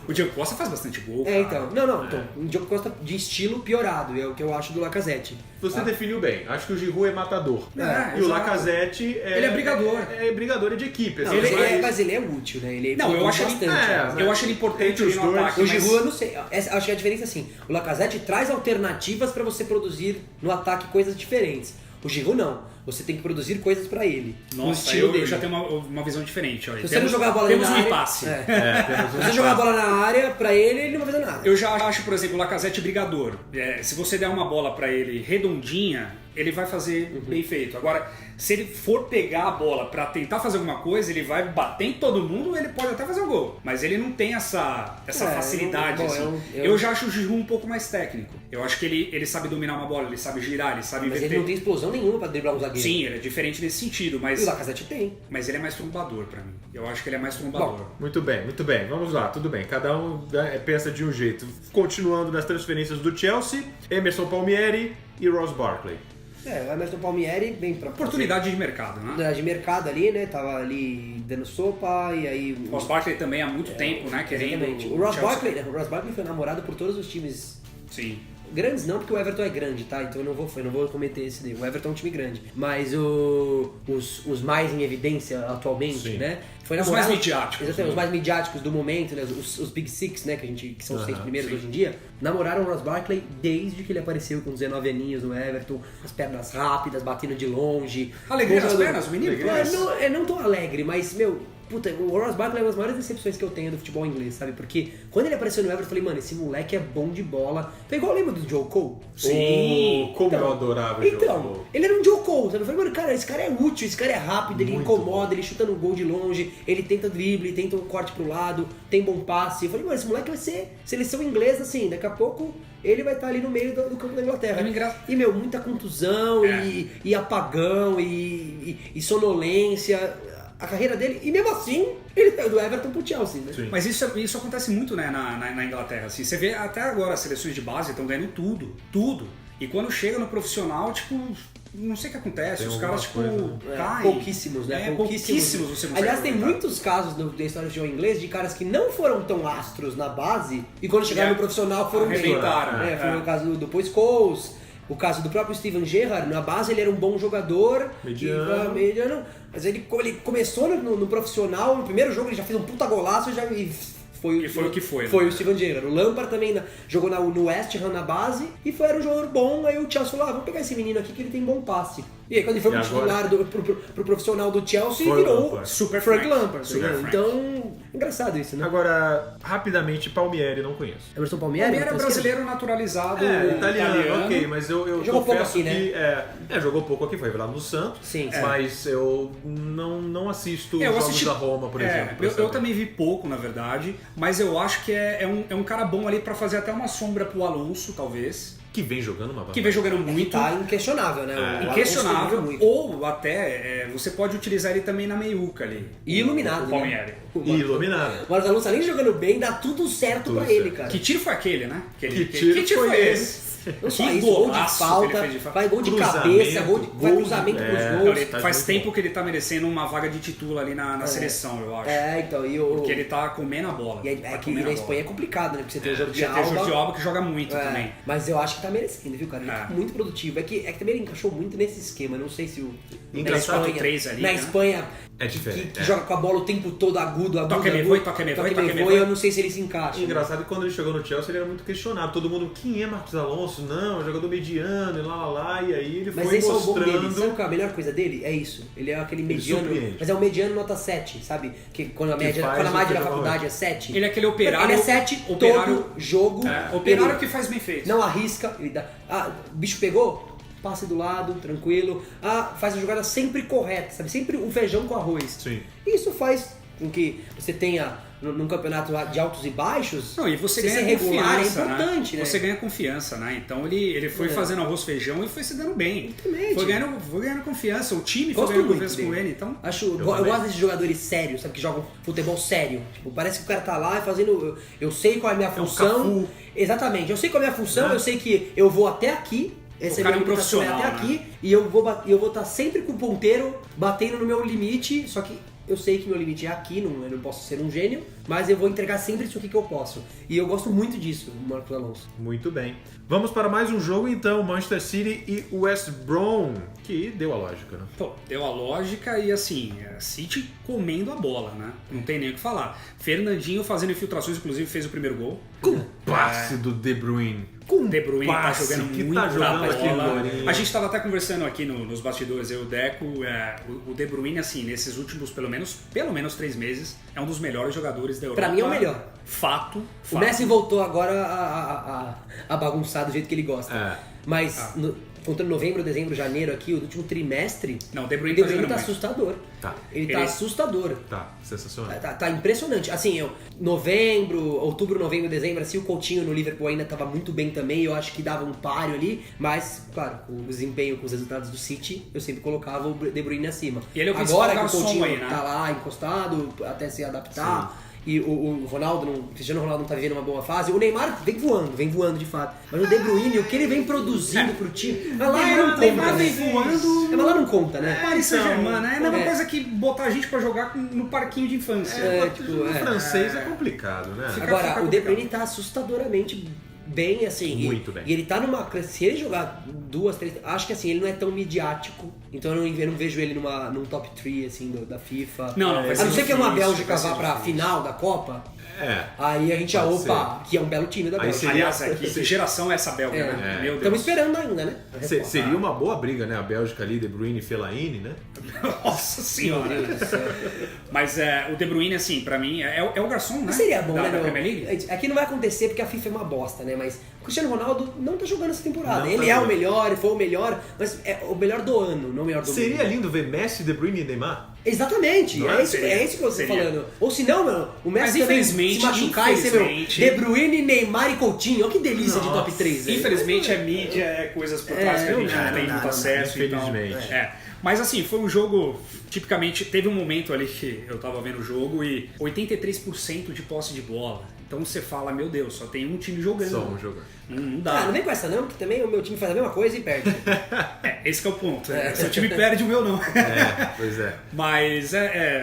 o Diego Costa faz bastante gol, É, cara. então. Então, um Diego Costa de estilo piorado, é o que eu acho do Lacazette. Você tá? definiu bem. Acho que o Giroud é matador. É, E o exato. Lacazette Ele é brigador. É brigador de equipe. Não, assim, mas ele é útil, né? Ele Não, eu acho ele, bastante. né? eu acho ele importante Entre os ali no dois, ataque. O mas- Giroud, eu não sei. Acho que a diferença é assim: o Lacazette traz alternativas pra você produzir no ataque coisas diferentes. O Giroud não. Você tem que produzir coisas pra ele. no Nossa, estilo eu dele. já tenho uma visão diferente. Olha. Se você não jogar a bola temos na um área, impasse. Se você jogar a bola na área pra ele não vai fazer nada. Eu já acho, por exemplo, o Lacazette brigador. Se você der uma bola pra ele redondinha, ele vai fazer bem feito. Agora, se ele for pegar a bola pra tentar fazer alguma coisa, ele vai bater em todo mundo, ele pode até fazer o gol. Mas ele não tem essa facilidade. bom, assim. Eu já acho o Giroud um pouco mais técnico. Eu acho que ele sabe dominar uma bola, ele sabe girar, ele sabe Mas inverter. ele não tem explosão nenhuma pra driblar um zagueiro. Sim, ele é diferente nesse sentido, E mas o Lacazette tem. ele é mais trombador pra mim. Eu acho que ele é mais trombador. Muito bem, muito bem. Vamos lá, tudo bem. Cada um pensa de um jeito. Continuando nas transferências do Chelsea, Emerson Palmieri e Ross Barkley. O Emerson Palmieri vem pra... Oportunidade de mercado, né? Oportunidade de mercado ali, né? Tava ali dando sopa e aí... O Ross Barkley também há muito tempo, né? Querendo Exatamente. O Ross Chelsea. Barkley, né? O Ross Barkley foi namorado por todos os times Sim. grandes não, porque o Everton é grande, tá? Então eu não vou cometer esse erro. O Everton é um time grande. Mas os mais em evidência atualmente, Sim. né? Foi Os namorado, mais midiáticos, Exatamente, né? os mais midiáticos do momento, né? Os Big Six, né? Que são os 6 primeiros sim. hoje em dia. Namoraram o Ross Barkley desde que ele apareceu com 19 aninhos no Everton. As pernas rápidas, batendo de longe. Alegria nas Jogador- pernas, o menino? Não tão alegre, mas, meu... Puta, o Ross Barkley é uma das maiores decepções que eu tenho do futebol inglês, sabe? Porque quando ele apareceu no Everton, eu falei, mano, esse moleque é bom de bola. Foi igual, lembra do Joe Cole? Sim, como Então, eu adorava o Joe Então, Cole. ele era um Joe Cole, sabe? Eu falei, mano, cara, esse cara é útil, esse cara é rápido, ele Muito incomoda, bom. ele chuta no gol de longe, ele tenta drible, tenta um corte pro lado, tem bom passe. Eu falei, mano, esse moleque vai ser seleção inglesa, assim, daqui a pouco ele vai estar ali no meio do campo da Inglaterra. E, meu, muita contusão e apagão e sonolência. A carreira dele, e mesmo assim, ele saiu do Everton pro Chelsea, né? Sim. Mas isso acontece muito, né, na Inglaterra. Assim. Você vê até agora as seleções de base estão ganhando tudo. E quando chega no profissional, tipo, não sei o que acontece. Tem Os caras, tipo, alguma caem. Pouquíssimos, né? Pouquíssimos você consegue Aliás, tem aproveitar. muitos casos da história do futebol inglês de caras que não foram tão astros na base e quando chegaram no profissional foram bem. Arrebentaram, Foi o caso do Paul Scholes, o caso do próprio Steven Gerrard, na base ele era um bom jogador, mediano, mas ele começou no profissional, no primeiro jogo ele já fez um puta golaço e foi o que foi. Foi o Steven Gerrard. O Lampard também jogou no West Ham na base e era um jogador bom. Aí o Chelsea falou: vamos pegar esse menino aqui que ele tem bom passe. E aí quando ele foi pro titular pro profissional do Chelsea, virou Super Frank Lampard. Super Frank. Então, engraçado isso, né? Agora, rapidamente, Palmieri não conheço. Emerson Palmieri? Palmieri é brasileiro naturalizado. Italiano, ok, mas eu jogou pouco aqui, que, jogou pouco aqui, foi lá no Santos. Sim. Mas eu não assisto jogos da Roma, por exemplo. Eu também vi pouco, na verdade, mas eu acho que é um cara bom ali pra fazer até uma sombra pro Alonso, talvez. Que vem jogando uma Que vem jogando muito. Tá inquestionável, né? Inquestionável. Ou até você pode utilizar ele também na meiuca ali. E iluminado. O Palmieri. Iluminado. O Alonso, além de jogando bem, dá tudo certo pra ele, cara. Que tiro foi aquele, né? Que tiro foi esse? Não só isso, gol de falta, vai gol de cabeça, vai cruzamento pros gols. Faz tempo que ele tá merecendo uma vaga de titular ali na seleção, eu acho. Então. Porque ele tá comendo a bola. E na Espanha é complicado, né? Porque você tem o Jordi Alba. Tem o Jordi Alba que joga muito também. Mas eu acho que tá merecendo, viu, cara? Ele tá muito produtivo. É que também ele encaixou muito nesse esquema. Não sei se o... Engraçado o 3 ali, na Espanha... É diferente. Que joga com a bola o tempo todo, agudo. Toque me foi. Eu não sei se ele se encaixa. Engraçado que quando ele chegou no Chelsea ele era muito questionado. Todo mundo, quem é Marcos Alonso? Não, jogador mediano e lá. E aí ele foi mostrando... Mas esse é o bom dele. Sabe qual é a melhor coisa dele? É isso. Ele é aquele mediano. Mas é o mediano nota 7, sabe? Que quando a média da faculdade é 7. Ele é aquele operário. Ele é 7 todo jogo. Operário que faz bem feito. Não arrisca. Ele dá... o bicho pegou... Passe do lado, tranquilo. Faz a jogada sempre correta, sabe? Sempre um feijão com arroz. Sim. Isso faz com que você tenha, num campeonato de altos e baixos, não, e você ganha ser regular confiança, é importante, né? Você ganha confiança, né? Então ele foi fazendo arroz feijão e foi se dando bem. Exatamente. Foi ganhando confiança. O time foi ganhando confiança com ele. Então, eu gosto desses jogadores sérios, sabe? Que jogam futebol sério. Tipo, parece que o cara tá lá fazendo... Eu sei qual é a minha função. Exatamente. Eu sei qual é a minha função, eu sei que eu vou até aqui. Esse é meu profissional até aqui, e eu vou estar sempre com o ponteiro batendo no meu limite, só que eu sei que meu limite é aqui, eu não posso ser um gênio, mas eu vou entregar sempre isso aqui que eu posso. E eu gosto muito disso, o Marcos Alonso. Muito bem. Vamos para mais um jogo então, Manchester City e West Brom, que deu a lógica, né? Pô, deu a lógica e assim, City comendo a bola, né? Não tem nem o que falar. Fernandinho fazendo infiltrações, inclusive fez o primeiro gol. Com passe do De Bruyne. De Bruyne tá jogando muito bola. A gente estava até conversando aqui nos bastidores, eu e o Deco, o De Bruyne, assim, nesses últimos pelo menos 3 meses, é um dos melhores jogadores da Europa. Pra mim é o melhor. Fato. O Messi voltou agora a bagunçar do jeito que ele gosta. Mas contando novembro, dezembro, janeiro aqui, o último trimestre, não, o De Bruyne tá assustador. Ele tá assustador. Tá, sensacional. Tá impressionante. Assim, outubro, novembro, dezembro, assim, o Coutinho no Liverpool ainda tava muito bem também, eu acho que dava um páreo ali, mas, claro, com o desempenho, com os resultados do City, eu sempre colocava o De Bruyne acima. E ele é o agora que o Coutinho aí, né? tá lá encostado, até se adaptar. Sim. E o Cristiano Ronaldo não tá vivendo uma boa fase. O Neymar vem voando de fato. Mas o De Bruyne, o que ele vem produzindo pro time, mas lá não conta, Neymar vem voando. Mas lá não conta, né? Paris Saint-Germain, né? É a mesma coisa que botar a gente pra jogar no parquinho de infância. O francês é complicado, né? Agora, o De Bruyne tá assustadoramente bem, assim. Muito bem. E ele tá numa... Se ele jogar 2, 3... Acho que assim, ele não é tão midiático. Então eu não vejo ele num top 3, assim, da FIFA. Não, a não ser que uma Bélgica vá pra final da Copa. Aí a gente que é um belo time da Bélgica. Aliás, que geração é essa belga, né? Meu Deus. Estamos esperando ainda, né? Seria uma boa briga, né? A Bélgica ali, De Bruyne e Fellaini, né? Nossa senhora! Mas o De Bruyne, assim, pra mim, é o garçom, né? Seria bom, da né? Premier League. Aqui não vai acontecer porque a FIFA é uma bosta, né? Mas o Cristiano Ronaldo não tá jogando essa temporada. Não ele tá é o melhor, foi o melhor, mas é o melhor do ano, não o melhor do mundo. Seria lindo ver Messi, De Bruyne e Neymar? Exatamente, é isso que eu tô falando. Ou se não, mano, o Messi também se machucar e ser De Bruyne, Neymar e Coutinho. Olha que delícia de top 3. Infelizmente é mídia, é coisas por trás que a gente não tem muito acesso. Infelizmente. Mas assim, foi um jogo, tipicamente, teve um momento ali que eu tava vendo o jogo e 83% de posse de bola. Então você fala, meu Deus, só tem um time jogando. Só um jogador. Não dá. Não vem com essa não, porque também o meu time faz a mesma coisa e perde. Esse que é o ponto. Seu time perde, o meu não. Pois é. Mas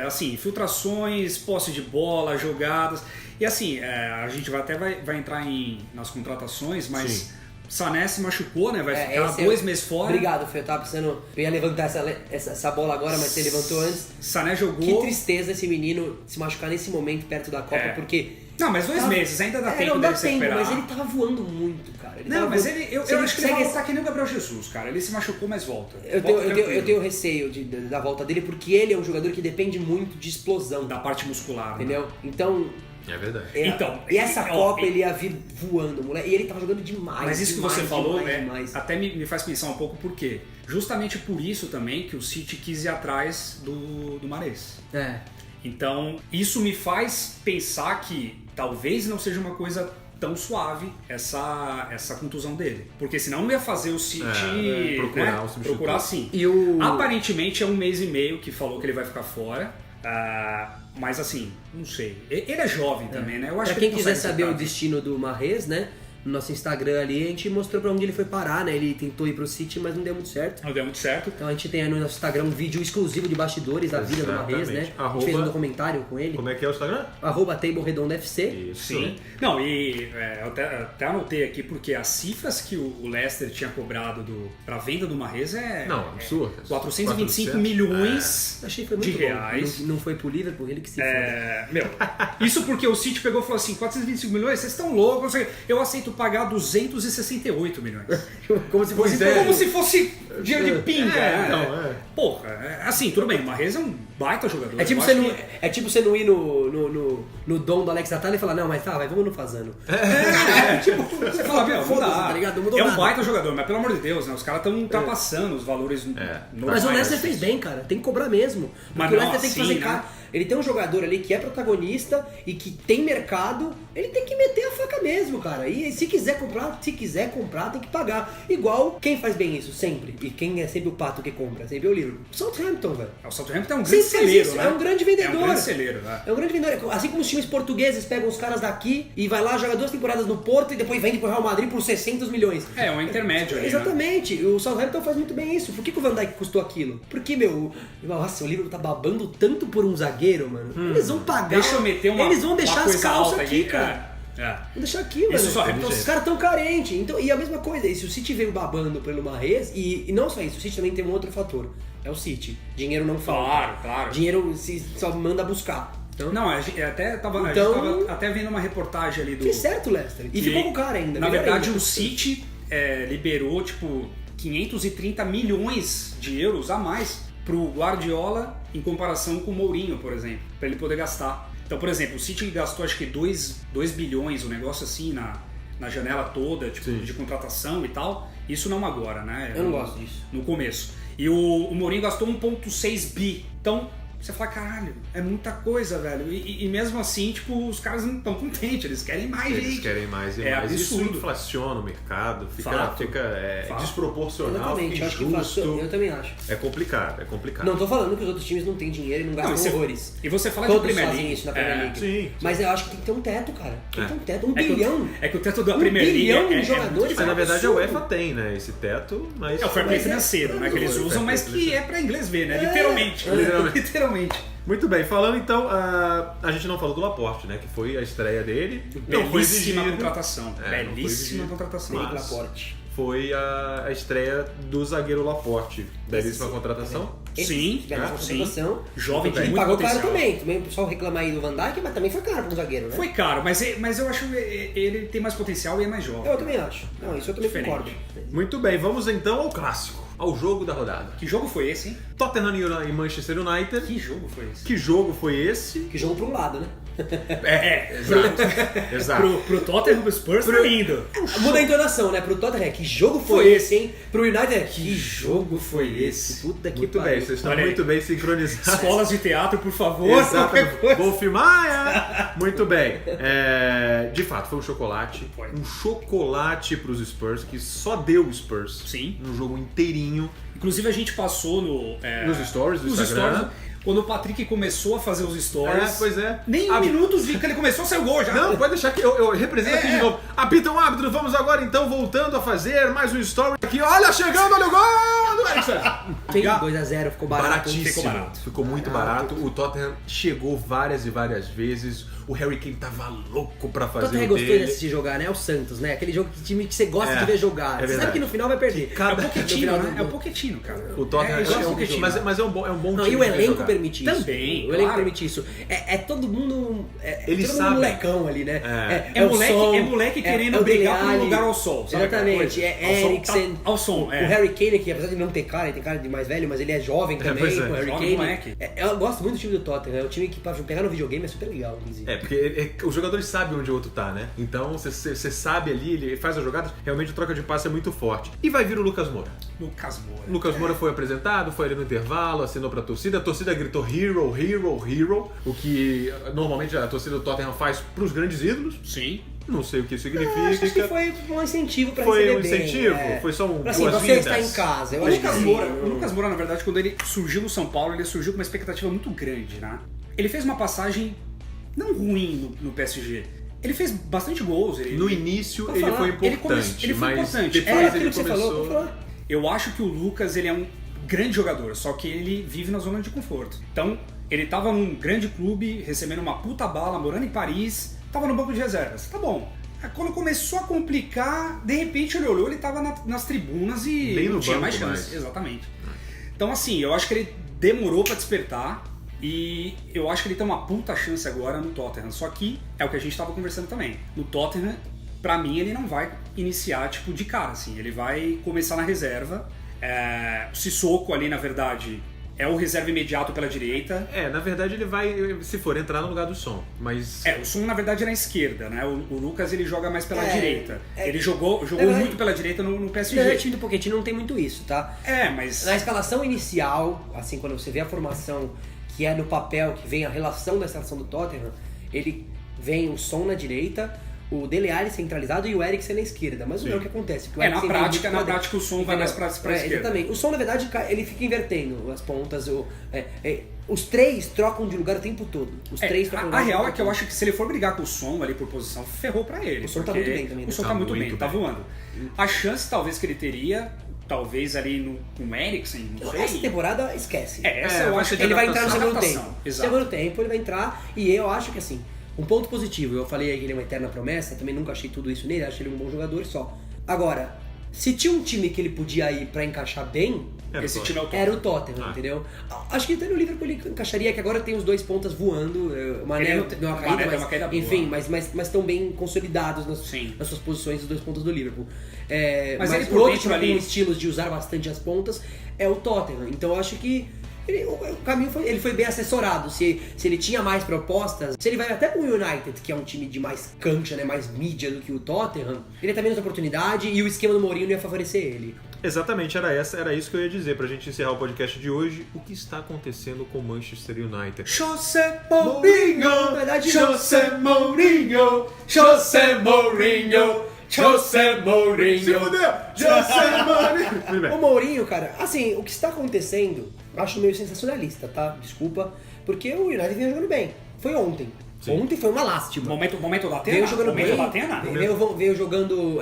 assim, filtrações, posse de bola, jogadas. E assim, a gente vai entrar nas contratações, mas Sané se machucou, né? Vai ficar esse 2 meses fora. Obrigado, Fê. Eu tava pensando. Eu ia levantar essa bola agora, mas você levantou antes. Sané jogou. Que tristeza esse menino se machucar nesse momento perto da Copa, porque. Não, mas 2 meses, ainda dá tempo não dele dá se tempo, recuperar. mas ele tava voando muito, cara. Não, mas eu acho que ele vai consegue- voltar que nem o Gabriel Jesus, cara. Ele se machucou, mas volta. Eu tenho receio da volta dele, porque ele é um jogador que depende muito de explosão. Da parte muscular, né? Entendeu? Então. É verdade. Então, e essa ó, Copa ele ia vir voando, moleque. E ele tava jogando demais. Mas isso demais, que você falou, demais, né, demais. até me faz pensar um pouco por quê. Justamente por isso também que o City quis ir atrás do Mahrez. É. Então, isso me faz pensar que talvez não seja uma coisa tão suave essa contusão dele. Porque senão não ia fazer o City procurar um substituto. procurar sim. E o. Aparentemente é 1 mês e meio que falou que ele vai ficar fora. Mas assim, não sei. Ele é jovem também, né? Eu acho Pra que quem ele quiser consegue saber o ficar. destino do Mahrez, né? No nosso Instagram ali, a gente mostrou pra onde ele foi parar, né? Ele tentou ir pro City, mas não deu muito certo. Não deu muito certo. Então a gente tem aí no nosso Instagram um vídeo exclusivo de bastidores da vida do Mahrez, né? A gente fez um documentário com ele. Como é que é o Instagram? @TableRedondaFC. Isso. Sim. Não, e eu até anotei aqui porque as cifras que o Leicester tinha cobrado pra venda do Mahrez Não, absurdo. 425 milhões Achei que foi de muito bom. reais. Não foi pro Liverpool, ele que se foda. Meu, isso porque o City pegou e falou assim, 425 milhões, vocês estão loucos, eu aceito pagar 268 milhões. Como se fosse. Pois é. Como se fosse dinheiro de pinga. né? Não, Porra, assim, tudo bem, o Mahrez é um baita jogador. É tipo, eu você acho não, que- é tipo você não ir no dom do Alex Atala e falar, não, mas tá, vamos no Fazano. Tipo, você fala, meu, não Foda-se, dá. tá ligado? Não mudou É um nada. baita jogador, mas pelo amor de Deus, né? Os caras estão ultrapassando os valores normais. Mas o Leicester fez bem, cara. Tem que cobrar mesmo. Mas Porque o não, Leicester tem que assim, fazer né? Ele tem um jogador ali que é protagonista e que tem mercado, ele tem que meter a faca mesmo, cara. E se quiser comprar, tem que pagar. Igual quem faz bem isso sempre. E quem é sempre o pato que compra, sempre é o livro. Southampton, velho. O Southampton é um grande Sempre faz celeiro, isso, né? é um grande vendedor. É um grande celeiro, né? É um grande vendedor. Assim como os times portugueses pegam os caras daqui e vai lá, joga 2 temporadas no Porto e depois vende pro Real Madrid por 600 milhões. É um intermédio ali, né? Exatamente, o Southampton faz muito bem isso. Por que o Van Dijk custou aquilo? Porque, nossa, o Liverpool tá babando tanto por um zagueiro, mano. Eles vão pagar. Deixa eu meter uma Eles vão deixar uma as coisa calças alta aqui, cara. É. Vão deixar aqui, mano. Isso só é Os caras tão carentes. Então, e a mesma coisa, e se o City veio babando pelo Mahrez, e não só isso, o City também tem um outro fator. É o City. Dinheiro não falta. Claro. Dinheiro se só manda buscar. Então, Não, a gente tava até vendo uma reportagem ali do... fez certo o Leicester. E ficou com o cara ainda. Na melhor verdade, ainda. o City liberou, tipo, 530 milhões de euros a mais pro Guardiola em comparação com o Mourinho, por exemplo, pra ele poder gastar. Então, por exemplo, o City gastou acho que 2 bilhões, um negócio assim, na janela toda, tipo, de contratação e tal. Isso não agora, né? Eu não gosto disso. No começo. E o Mourinho gastou 1,6 bi. Então, você fala, caralho, é muita coisa, velho. E mesmo assim, tipo, os caras não estão contentes, eles querem mais gente. Eles querem mais e É mais. Isso absurdo. inflaciona o mercado, fica Fato. desproporcional, Exatamente, fica eu acho que injusto. eu também acho. É complicado. Não tô falando que os outros times não têm dinheiro e não gastam Não, e você- horrores. E você fala Todos de Premier fazem League. isso na Premier League. sim. Mas eu acho que tem que ter um teto, cara. Tem que ter um teto, 1 É que bilhão. É que o teto da 1 Premier League bilhão de muito jogadores, Mas na verdade a absurdo. UEFA tem, né? Esse teto, mas. É o fair play Mas é financeiro, né? Que eles absurdo, usam, mas fair play que é pra inglês ver, né? É. Literalmente. Literalmente. Literalmente. Muito bem, falando então, a gente não falou do Laporte, né? Que foi a estreia dele. Não foi Belíssima exigido. contratação. Não foi Belíssima exigido. contratação. Felipe Mas- Laporte. Foi a estreia do zagueiro Laporte. Belíssima contratação. Sim, belíssima sim. contratação. Jovem de E muito pagou potencial. caro também. Também o pessoal reclama aí do Van Dijk, mas também foi caro pra um zagueiro, né? Foi caro, mas eu acho que ele tem mais potencial e é mais jovem. Eu também acho. Não, isso eu também Diferente. concordo. Muito bem, vamos então ao clássico, ao jogo da rodada. Que jogo foi esse, hein? Tottenham e Manchester United. Que jogo foi esse? Que jogo foi esse? Que jogo pra um lado, né? Exato. Exato. Pro Tottenham, pro Spurs, tá lindo. Muda a entonação, né? Pro Tottenham, que jogo foi esse, hein? Pro United, que jogo foi esse? Puta que Muito bem, pariu. vocês estão Olha aí. muito bem sincronizados. Escolas de teatro, por favor. Exatamente. qualquer coisa. Wolf Maia! Muito bem. De fato, foi um chocolate. Foi. Um chocolate pros Spurs, que só deu o Spurs. Sim. No jogo inteirinho. Inclusive a gente passou Nos stories do nos Instagram. stories, quando o Patrick começou a fazer os stories. Pois é. Nem um minuto vi que ele começou a sair o gol já. Não, pode deixar que eu represento aqui de novo. Apita um árbitro, vamos agora então voltando a fazer mais um story aqui. Olha, chegando, olha o gol do Eriksen. Tem 2x0, ficou barato. Baratíssimo. Ficou barato. Ficou muito barato. O Tottenham chegou várias e várias vezes. o Harry Kane tava louco pra O fazer Tottenham o gostou de dele. assistir jogar, né? É o Santos, né? Aquele time que você gosta É, de ver jogar. é Você verdade. sabe que no final vai perder. É o Pochettino, né? É o Pochettino, cara. O Tottenham igual é um Pochettino. mas é um bom Não, time. e o de ver elenco jogar. permite isso. Também, O elenco claro. permite isso. É todo mundo. Eles todo mundo sabem. molecão ali, né? É o moleque, Son, é moleque querendo o brigar Dele por um Alli. lugar ao sol. Sabe aquela Exatamente. coisa? É Ao som, Eriksen. tá- ao som, O é. Harry Kane, que apesar de não ter cara, ele tem cara de mais velho, mas ele é jovem também. pois é. O Harry Jovem Kane. moleque. Eu gosto muito do time do Tottenham. É um time que pra pegar no videogame é super legal, inclusive. Porque os jogadores sabem onde o outro tá, né? Então você sabe ali, ele faz as jogadas, realmente a troca de passe é muito forte. E vai vir o Lucas Moura. Lucas Moura. O Lucas Moura foi apresentado, foi ali no intervalo, assinou pra torcida. A torcida gritou Hero, Hero, Hero. O que normalmente a torcida do Tottenham faz pros grandes ídolos. Sim. Não sei o que isso Eu significa. acho que foi um incentivo pra Foi receber um bem, incentivo? é. Foi só um Assim, você boas-vindas? está em casa. Eu O acho que Lucas, sim. o Lucas Moura, na verdade, quando ele surgiu no São Paulo, ele surgiu com uma expectativa muito grande, né? Ele fez uma passagem não ruim no PSG. Ele fez bastante gols. No início Vou ele falar, foi ele importante, foi mas importante. depois É ele aquilo que você começou... falou. Vou falar. Eu acho que o Lucas, ele é um grande jogador, só que ele vive na zona de conforto. Então, ele tava num grande clube, recebendo uma puta bala, morando em Paris, tava no banco de reservas. Tá bom. Aí, quando começou a complicar, de repente ele olhou, ele tava nas tribunas e Nem não no tinha banco mais chance. mais. Exatamente. Então, assim, eu acho que ele demorou pra despertar e eu acho que ele tem uma puta chance agora no Tottenham. Só que é o que a gente tava conversando também. No Tottenham, pra mim, ele não vai iniciar, tipo, de cara, assim. Ele vai começar na reserva. O Sissoko ali, na verdade, é o reserva imediato pela direita. Na verdade ele vai, se for, entrar no lugar do som, mas... O Son, na verdade, é na esquerda, né? O Lucas, ele joga mais pela direita. Ele jogou verdade. muito pela direita no PSG. O time do Pochettino não tem muito isso, tá? Mas... Na escalação inicial, assim, quando você vê a formação que é no papel, que vem a relação da escalação do Tottenham, ele vem o Son na direita, o Dele Alli centralizado e o Eriksen na esquerda. Mas não é o que acontece. Porque o na Eriksen vem prática, muito na prática o Son vai mais pra esquerda. Exatamente. O Son, na verdade, ele fica invertendo as pontas. Os três trocam de lugar o tempo todo. Os três trocam de A lugar o real tempo é que eu todo. acho que se ele for brigar com o Son ali por posição, ferrou pra ele. O Son tá porque muito bem também, né? O Son Tá tá muito muito bem, tá bem. voando. A chance, talvez, que ele teria, talvez ali com o Eriksen, não sei. Essa temporada, esquece. Essa eu vai acho ser que Ele vai entrar no segundo adaptação. tempo. Exato. Segundo tempo ele vai entrar e eu acho que assim, um ponto positivo, eu falei aí que ele é uma eterna promessa, também nunca achei tudo isso nele, acho ele um bom jogador só. Agora, se tinha um time que ele podia ir pra encaixar bem, Esse time é o Tottenham. era o Tottenham, entendeu? Acho que até no Liverpool ele encaixaria, que agora tem os dois pontas voando, o Mané Ele deu uma o caída, Mané deu mas, uma caída boa. enfim, mas estão bem consolidados Sim. nas suas posições, os dois pontas do Liverpool. Mas Mas ele o por outro dentro time ali- com estilos de usar bastante as pontas é o Tottenham, então eu acho que o caminho ele foi bem assessorado. Se ele tinha mais propostas, se ele vai até pro United, que é um time de mais cancha, né, mais mídia do que o Tottenham, ele tá menos oportunidade e o esquema do Mourinho não ia favorecer ele. Exatamente, era isso que eu ia dizer pra gente encerrar o podcast de hoje. O que está acontecendo com o Manchester United? José Na verdade, José Mourinho, José Mourinho, José Mourinho. Se fudeu! José Mourinho! Muito bem. O Mourinho, cara, assim, o que está acontecendo, eu acho meio sensacionalista, tá? Desculpa, porque o United vinha jogando bem. Foi ontem. Sim. Ontem foi uma lástima. Momento da Atena? Veio jogando Momento bem, da Atena? veio jogando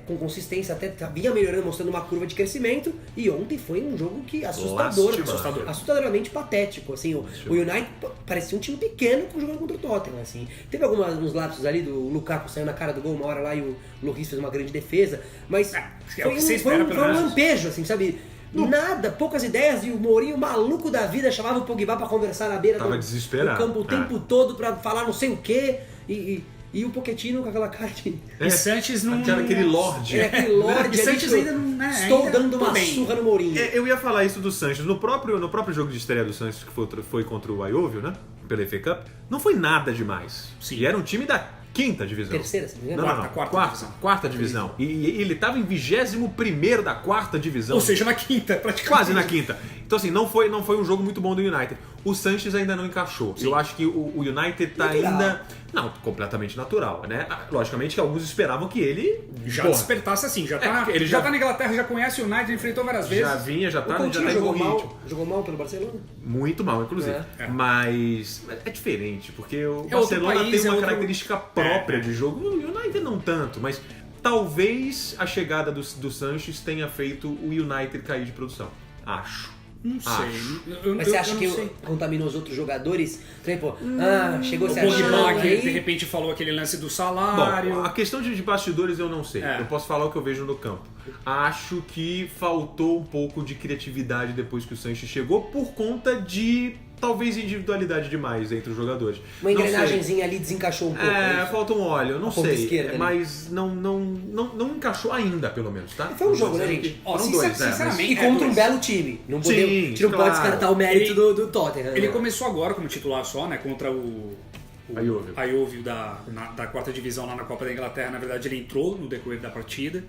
com consistência, até vinha melhorando, mostrando uma curva de crescimento, e ontem foi um jogo que assustador, Lastimado. assustadoramente patético, assim, o United parecia um time pequeno jogando contra o Tottenham, assim. Teve uns lapsos ali, do Lukaku saiu na cara do gol uma hora lá e o Lloris fez uma grande defesa, mas É o foi que você um espera, pelo menos. lampejo, assim, sabe? Nada, poucas ideias, e o Mourinho, maluco da vida, chamava o Pogba pra conversar na beira Tava do desesperado. campo o tempo todo pra falar não sei o quê, e o Pochettino com aquela cara de... E Sanches não... Aquele lorde. É aquele lorde E ali, Sanches tipo, ainda não... né, estou ainda dando tô uma bem. surra no Mourinho. Eu ia falar isso do Sanches. No próprio jogo de estreia do Sanches, que foi contra o Ayeovil, né? Pela FA Cup, não foi nada demais. Sim. E era um time da quinta divisão. Terceira, se não me engano? Não, Quarta divisão. quarta divisão. E ele estava em 21º da quarta divisão. Ou seja, na quinta, praticamente. Quase na quinta. Então, assim, não foi um jogo muito bom do United. O Sanches ainda não encaixou. Sim. Eu acho que o United tá Natural. ainda... Não, completamente natural, né? Logicamente que alguns esperavam que ele... Já porra, despertasse assim, já tá, porque ele já já- tá na Inglaterra, já conhece o United, enfrentou várias vezes. já vinha, já O tá Coutinho em jogou bom ritmo. mal pelo Barcelona? Muito mal, inclusive. É. Mas é diferente, porque o É outro Barcelona país, tem uma é outro- característica própria de jogo. O United não tanto, mas talvez a chegada do Sanches tenha feito o United cair de produção. Acho. Não sei. Acho. Mas você acha não que sei. contaminou os outros jogadores? Tipo, chegou O se Pogba, achando que de aí... repente falou aquele lance do Bom, salário. a questão de bastidores eu não sei. É. Eu posso falar o que eu vejo no campo. Acho que faltou um pouco de criatividade depois que o Sanches chegou por conta de talvez individualidade demais entre os jogadores. Uma Não sei. engrenagemzinha ali desencaixou um pouco. É, falta um óleo, não A ponta sei. esquerda ali. Mas não encaixou ainda, pelo menos, tá? Foi um Não jogo, tô né, dizendo gente? que Ó, foram dois, sinceramente, E contra um dois. belo time. Não, Sim, podemos, a gente não claro. pode descartar o mérito Ele- do Tottenham. Ele né? começou agora como titular só, né? Contra o Ayew da quarta divisão lá na Copa da Inglaterra. Na verdade, ele entrou no decorrer da partida.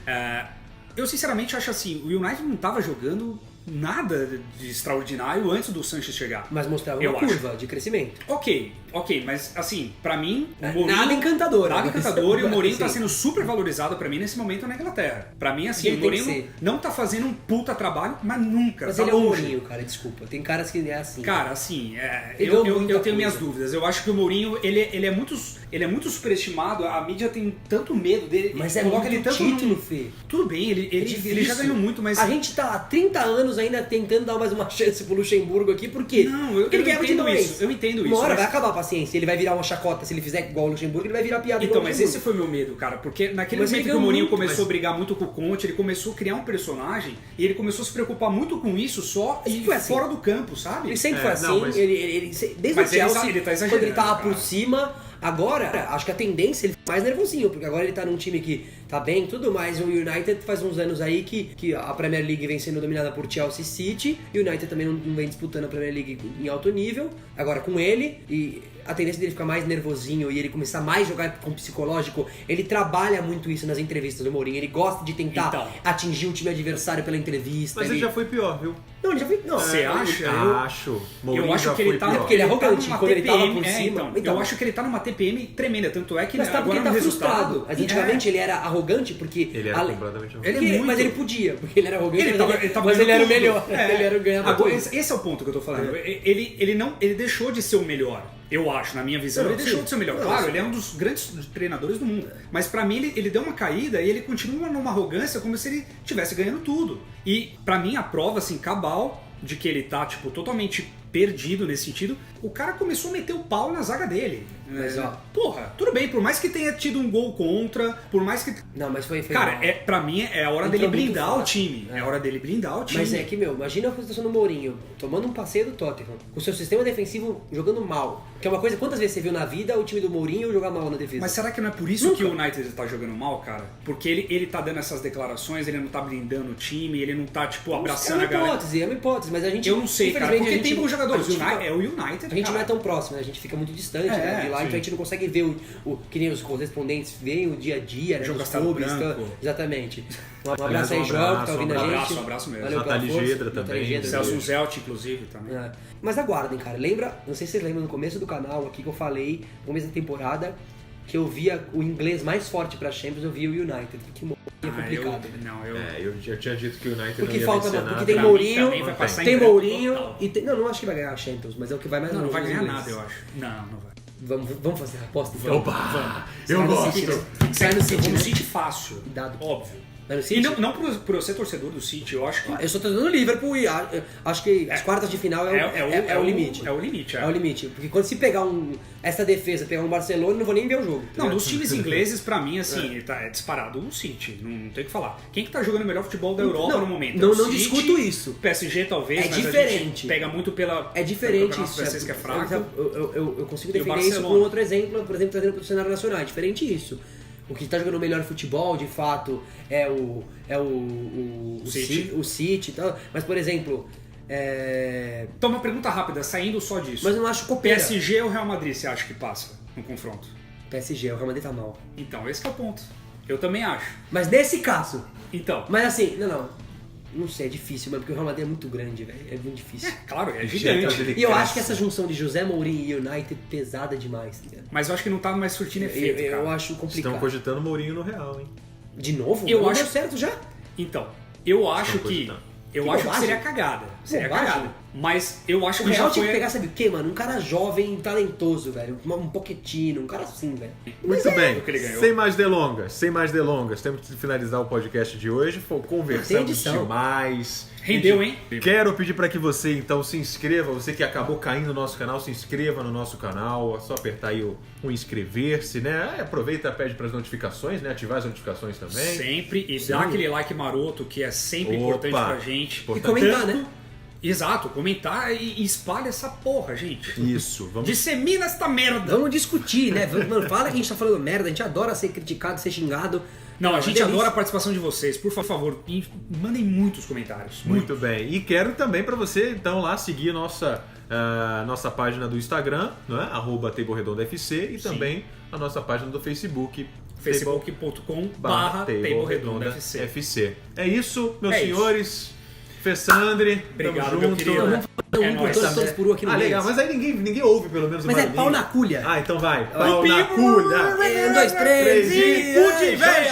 Eu sinceramente acho assim, o United não estava jogando nada de extraordinário antes do Sanches chegar. Mas mostrava Eu uma acho. curva de crescimento. Ok, mas assim, pra mim, o Mourinho... Nada encantador. Nada encantador, e o Mourinho tá Sim. sendo super valorizado pra mim nesse momento na Inglaterra. Pra mim, assim, Ele o tem que Mourinho ser. não tá fazendo um puta trabalho, mas nunca, Mas tá ele é o longe. Mourinho, cara, desculpa. Tem caras que é assim. Cara, assim, Ele eu ganhou muita tenho minhas coisa. dúvidas. Eu acho que o Mourinho, ele é muito superestimado, a mídia tem tanto medo dele. Mas é coloca muito ele tanto título, num- Fê. Tudo bem, É ele difícil. já ganhou muito, mas... A gente tá há 30 anos ainda tentando dar mais uma chance pro Luxemburgo aqui, por quê? Não, Porque ele eu ganhava de entendo 2. isso, eu entendo Uma isso, hora mas- vai acabar a paciência, ele vai virar uma chacota. Se ele fizer igual o Luxemburgo, ele vai virar piada Então, igual o mas Luxemburgo. esse foi o meu medo, cara, porque naquele Mas ele momento que o ganhou Mourinho muito, começou a brigar muito com o Conte, ele começou a criar um personagem e ele começou a se preocupar muito com isso só Mas e foi assim. fora do campo, sabe? Ele sempre É, foi assim, não, mas- desde Mas o Chelsea, ele tá quando exagerando, ele tava por cara. cima, agora, acho que a tendência ele fica mais nervosinho, porque agora ele tá num time que tá bem e tudo, mas o United faz uns anos aí que a Premier League vem sendo dominada por Chelsea e City, e o United também não vem disputando a Premier League em alto nível, agora com ele, e a tendência dele ficar mais nervosinho e ele começar mais a jogar com psicológico, ele trabalha muito isso nas entrevistas do Mourinho, ele gosta de tentar Então. atingir o time adversário pela entrevista. Mas ele já foi pior, viu? Não, ele já foi... Não, Você acha? Acho. Mourinho Eu acho já que ele foi tá, pior. porque ele é arrogante, numa quando ele tava TPM, por cima. Então, eu acho que ele tá numa TPM tremenda, tanto é que Mas tá porque agora ele tá no frustrado. resultado... Mas antigamente ele era arrogante porque... Ele era completamente Ele é Porque- muito- Mas ele podia, porque ele era arrogante, Ele tava mas ele era o ganhando melhor. tudo. É. Ele era o ganhador. Agora, esse é o ponto que eu tô falando. Ele deixou de ser o melhor. Eu acho, na minha visão, Não, ele deixou sim. de ser o melhor. Não, Claro, sim. ele é um dos grandes treinadores do mundo. Mas pra mim, ele deu uma caída e ele continua numa arrogância como se ele estivesse ganhando tudo. E pra mim, a prova, assim, cabal de que ele tá, tipo, totalmente perdido nesse sentido, o cara começou a meter o pau na zaga dele. Mas, ó. Porra, tudo bem, por mais que tenha tido um gol contra, por mais que... Não, mas foi Cara, mal. pra mim é a hora Entrou dele muito blindar o fácil. time. É a hora dele blindar o time. Mas é que, imagina a situação do Mourinho, tomando um passeio do Tottenham, com o seu sistema defensivo jogando mal. Que é uma coisa, quantas vezes você viu na vida o time do Mourinho jogar mal na defesa? Mas será que não é por isso Nunca. que o United tá jogando mal, cara? Porque ele tá dando essas declarações, ele não tá blindando o time, ele não tá, tipo, abraçando a galera. É uma hipótese, mas a gente... Eu não sei, cara, infelizmente, porque a gente- tem bons jogadores. a gente fica- É o United, A gente não cara. é tão próximo, né? A gente fica muito distante É, né, de lá, sim. então a gente não consegue ver que nem os correspondentes veem o dia a dia, né? Jogo dos Castelo clubes, Branco. tá? Exatamente. Um Aliás, abraço aí, um João, que abraço, tá ouvindo um a abraço, gente. um abraço mesmo. Valeu pela Nathalie força. Gedra Nathalie também. Gedra, Celso beijo. Zelt, inclusive, também. É. Mas aguardem, cara. Lembra, não sei se vocês lembram no começo do canal aqui que eu falei, no começo da temporada, que eu via o inglês mais forte pra Champions, eu via o United. Porque é complicado. Eu já tinha dito que o United Porque não ia falta, vencer porque nada. tem Pra mim Mourinho, também vai passar em tem branco Mourinho total. e tem, não acho que vai ganhar a Champions, mas é o que vai mais Não longe vai nos ganhar ingleses. nada, eu acho. Não vai. Vamos fazer a aposta então. Opa! Sai Eu no gosto! City, né? Sai no City, Vou no né? City fácil. Dado. Óbvio. Vai no E City? não por eu ser torcedor do City, eu acho que... Eu só tô dando Liverpool e acho que as quartas de final é o limite. É o limite, É o limite. Porque quando se pegar essa defesa, pegar um Barcelona, eu não vou nem ver o jogo. Não, dos times ingleses, pra mim, assim, é disparado o City, não tem o que falar. Quem que tá jogando o melhor futebol da Europa Não, no momento? não- É o não City, discuto isso. PSG talvez, É mas a diferente. gente pega muito pelo É diferente campeonato isso. francês que é fraco. Eu consigo E o defender isso com Barcelona? outro exemplo, por exemplo, trazendo para o cenário nacional. É diferente isso. O que está jogando o melhor futebol, de fato, é o City. O City e tal. Mas, por exemplo, Então, uma pergunta rápida, saindo só disso. mas eu não acho copeira. PSG ou Real Madrid você acha que passa no confronto? PSG, o Real Madrid tá mal. Então, esse que é o ponto. Eu também acho. Mas nesse caso, Então, mas assim, não sei, é difícil, mas porque o Real Madrid é muito grande, velho. É muito difícil. claro, é Ele gigante. cresce. E eu acho que essa junção de José Mourinho e United pesada demais, tá ligado? Mas eu acho que não tá mais surtindo efeito, Eu cara. acho complicado. Estão cogitando Mourinho no Real, hein? De novo? Eu Não acho- deu certo já? Então, eu acho que... cogitando. Eu Que acho que bobagem. seria cagada. Seria Bobagem. cagada. Mas eu acho O que Real já tinha que foi... pegar, sabe o quê, mano? Um cara jovem, talentoso, velho. Um Pochettino, um cara assim, velho. Muito bem, o que ele ganhou. sem mais delongas, temos que finalizar o podcast de hoje. Conversamos Tem edição. demais. Rendeu, hein? Quero pedir para que você então se inscreva, você que acabou caindo no nosso canal, se inscreva no nosso canal, é só apertar aí o inscrever-se, né? Aproveita, pede para as notificações, né? Ativar as notificações também. Sempre, e dá aquele like maroto que é sempre importante pra gente. E comentar, Tanto- né? Exato, comentar e espalha essa porra, gente. Isso, vamos. Dissemina esta merda. Vamos discutir, né? Mano, fala que a gente tá falando merda, a gente adora ser criticado, ser xingado. Não, É a uma gente delícia. adora a participação de vocês. Por favor, mandem muitos comentários. Muito bem. E quero também para você, então, lá seguir nossa página do Instagram, não é? @TableRedondaFC e também a nossa página do Facebook, facebook.com/TableRedondaFC. É isso, meus É senhores. Fessandre, Obrigado, tamo meu junto. querido. Vamos fazer É um por nóis. todos por um aqui no Ah, mês. legal, mas aí ninguém ouve pelo menos o Mas é barulhinho. pau na culha. Ah, então vai. Pau Pi- na culha. 1, 2, 3 e... Pude, velho!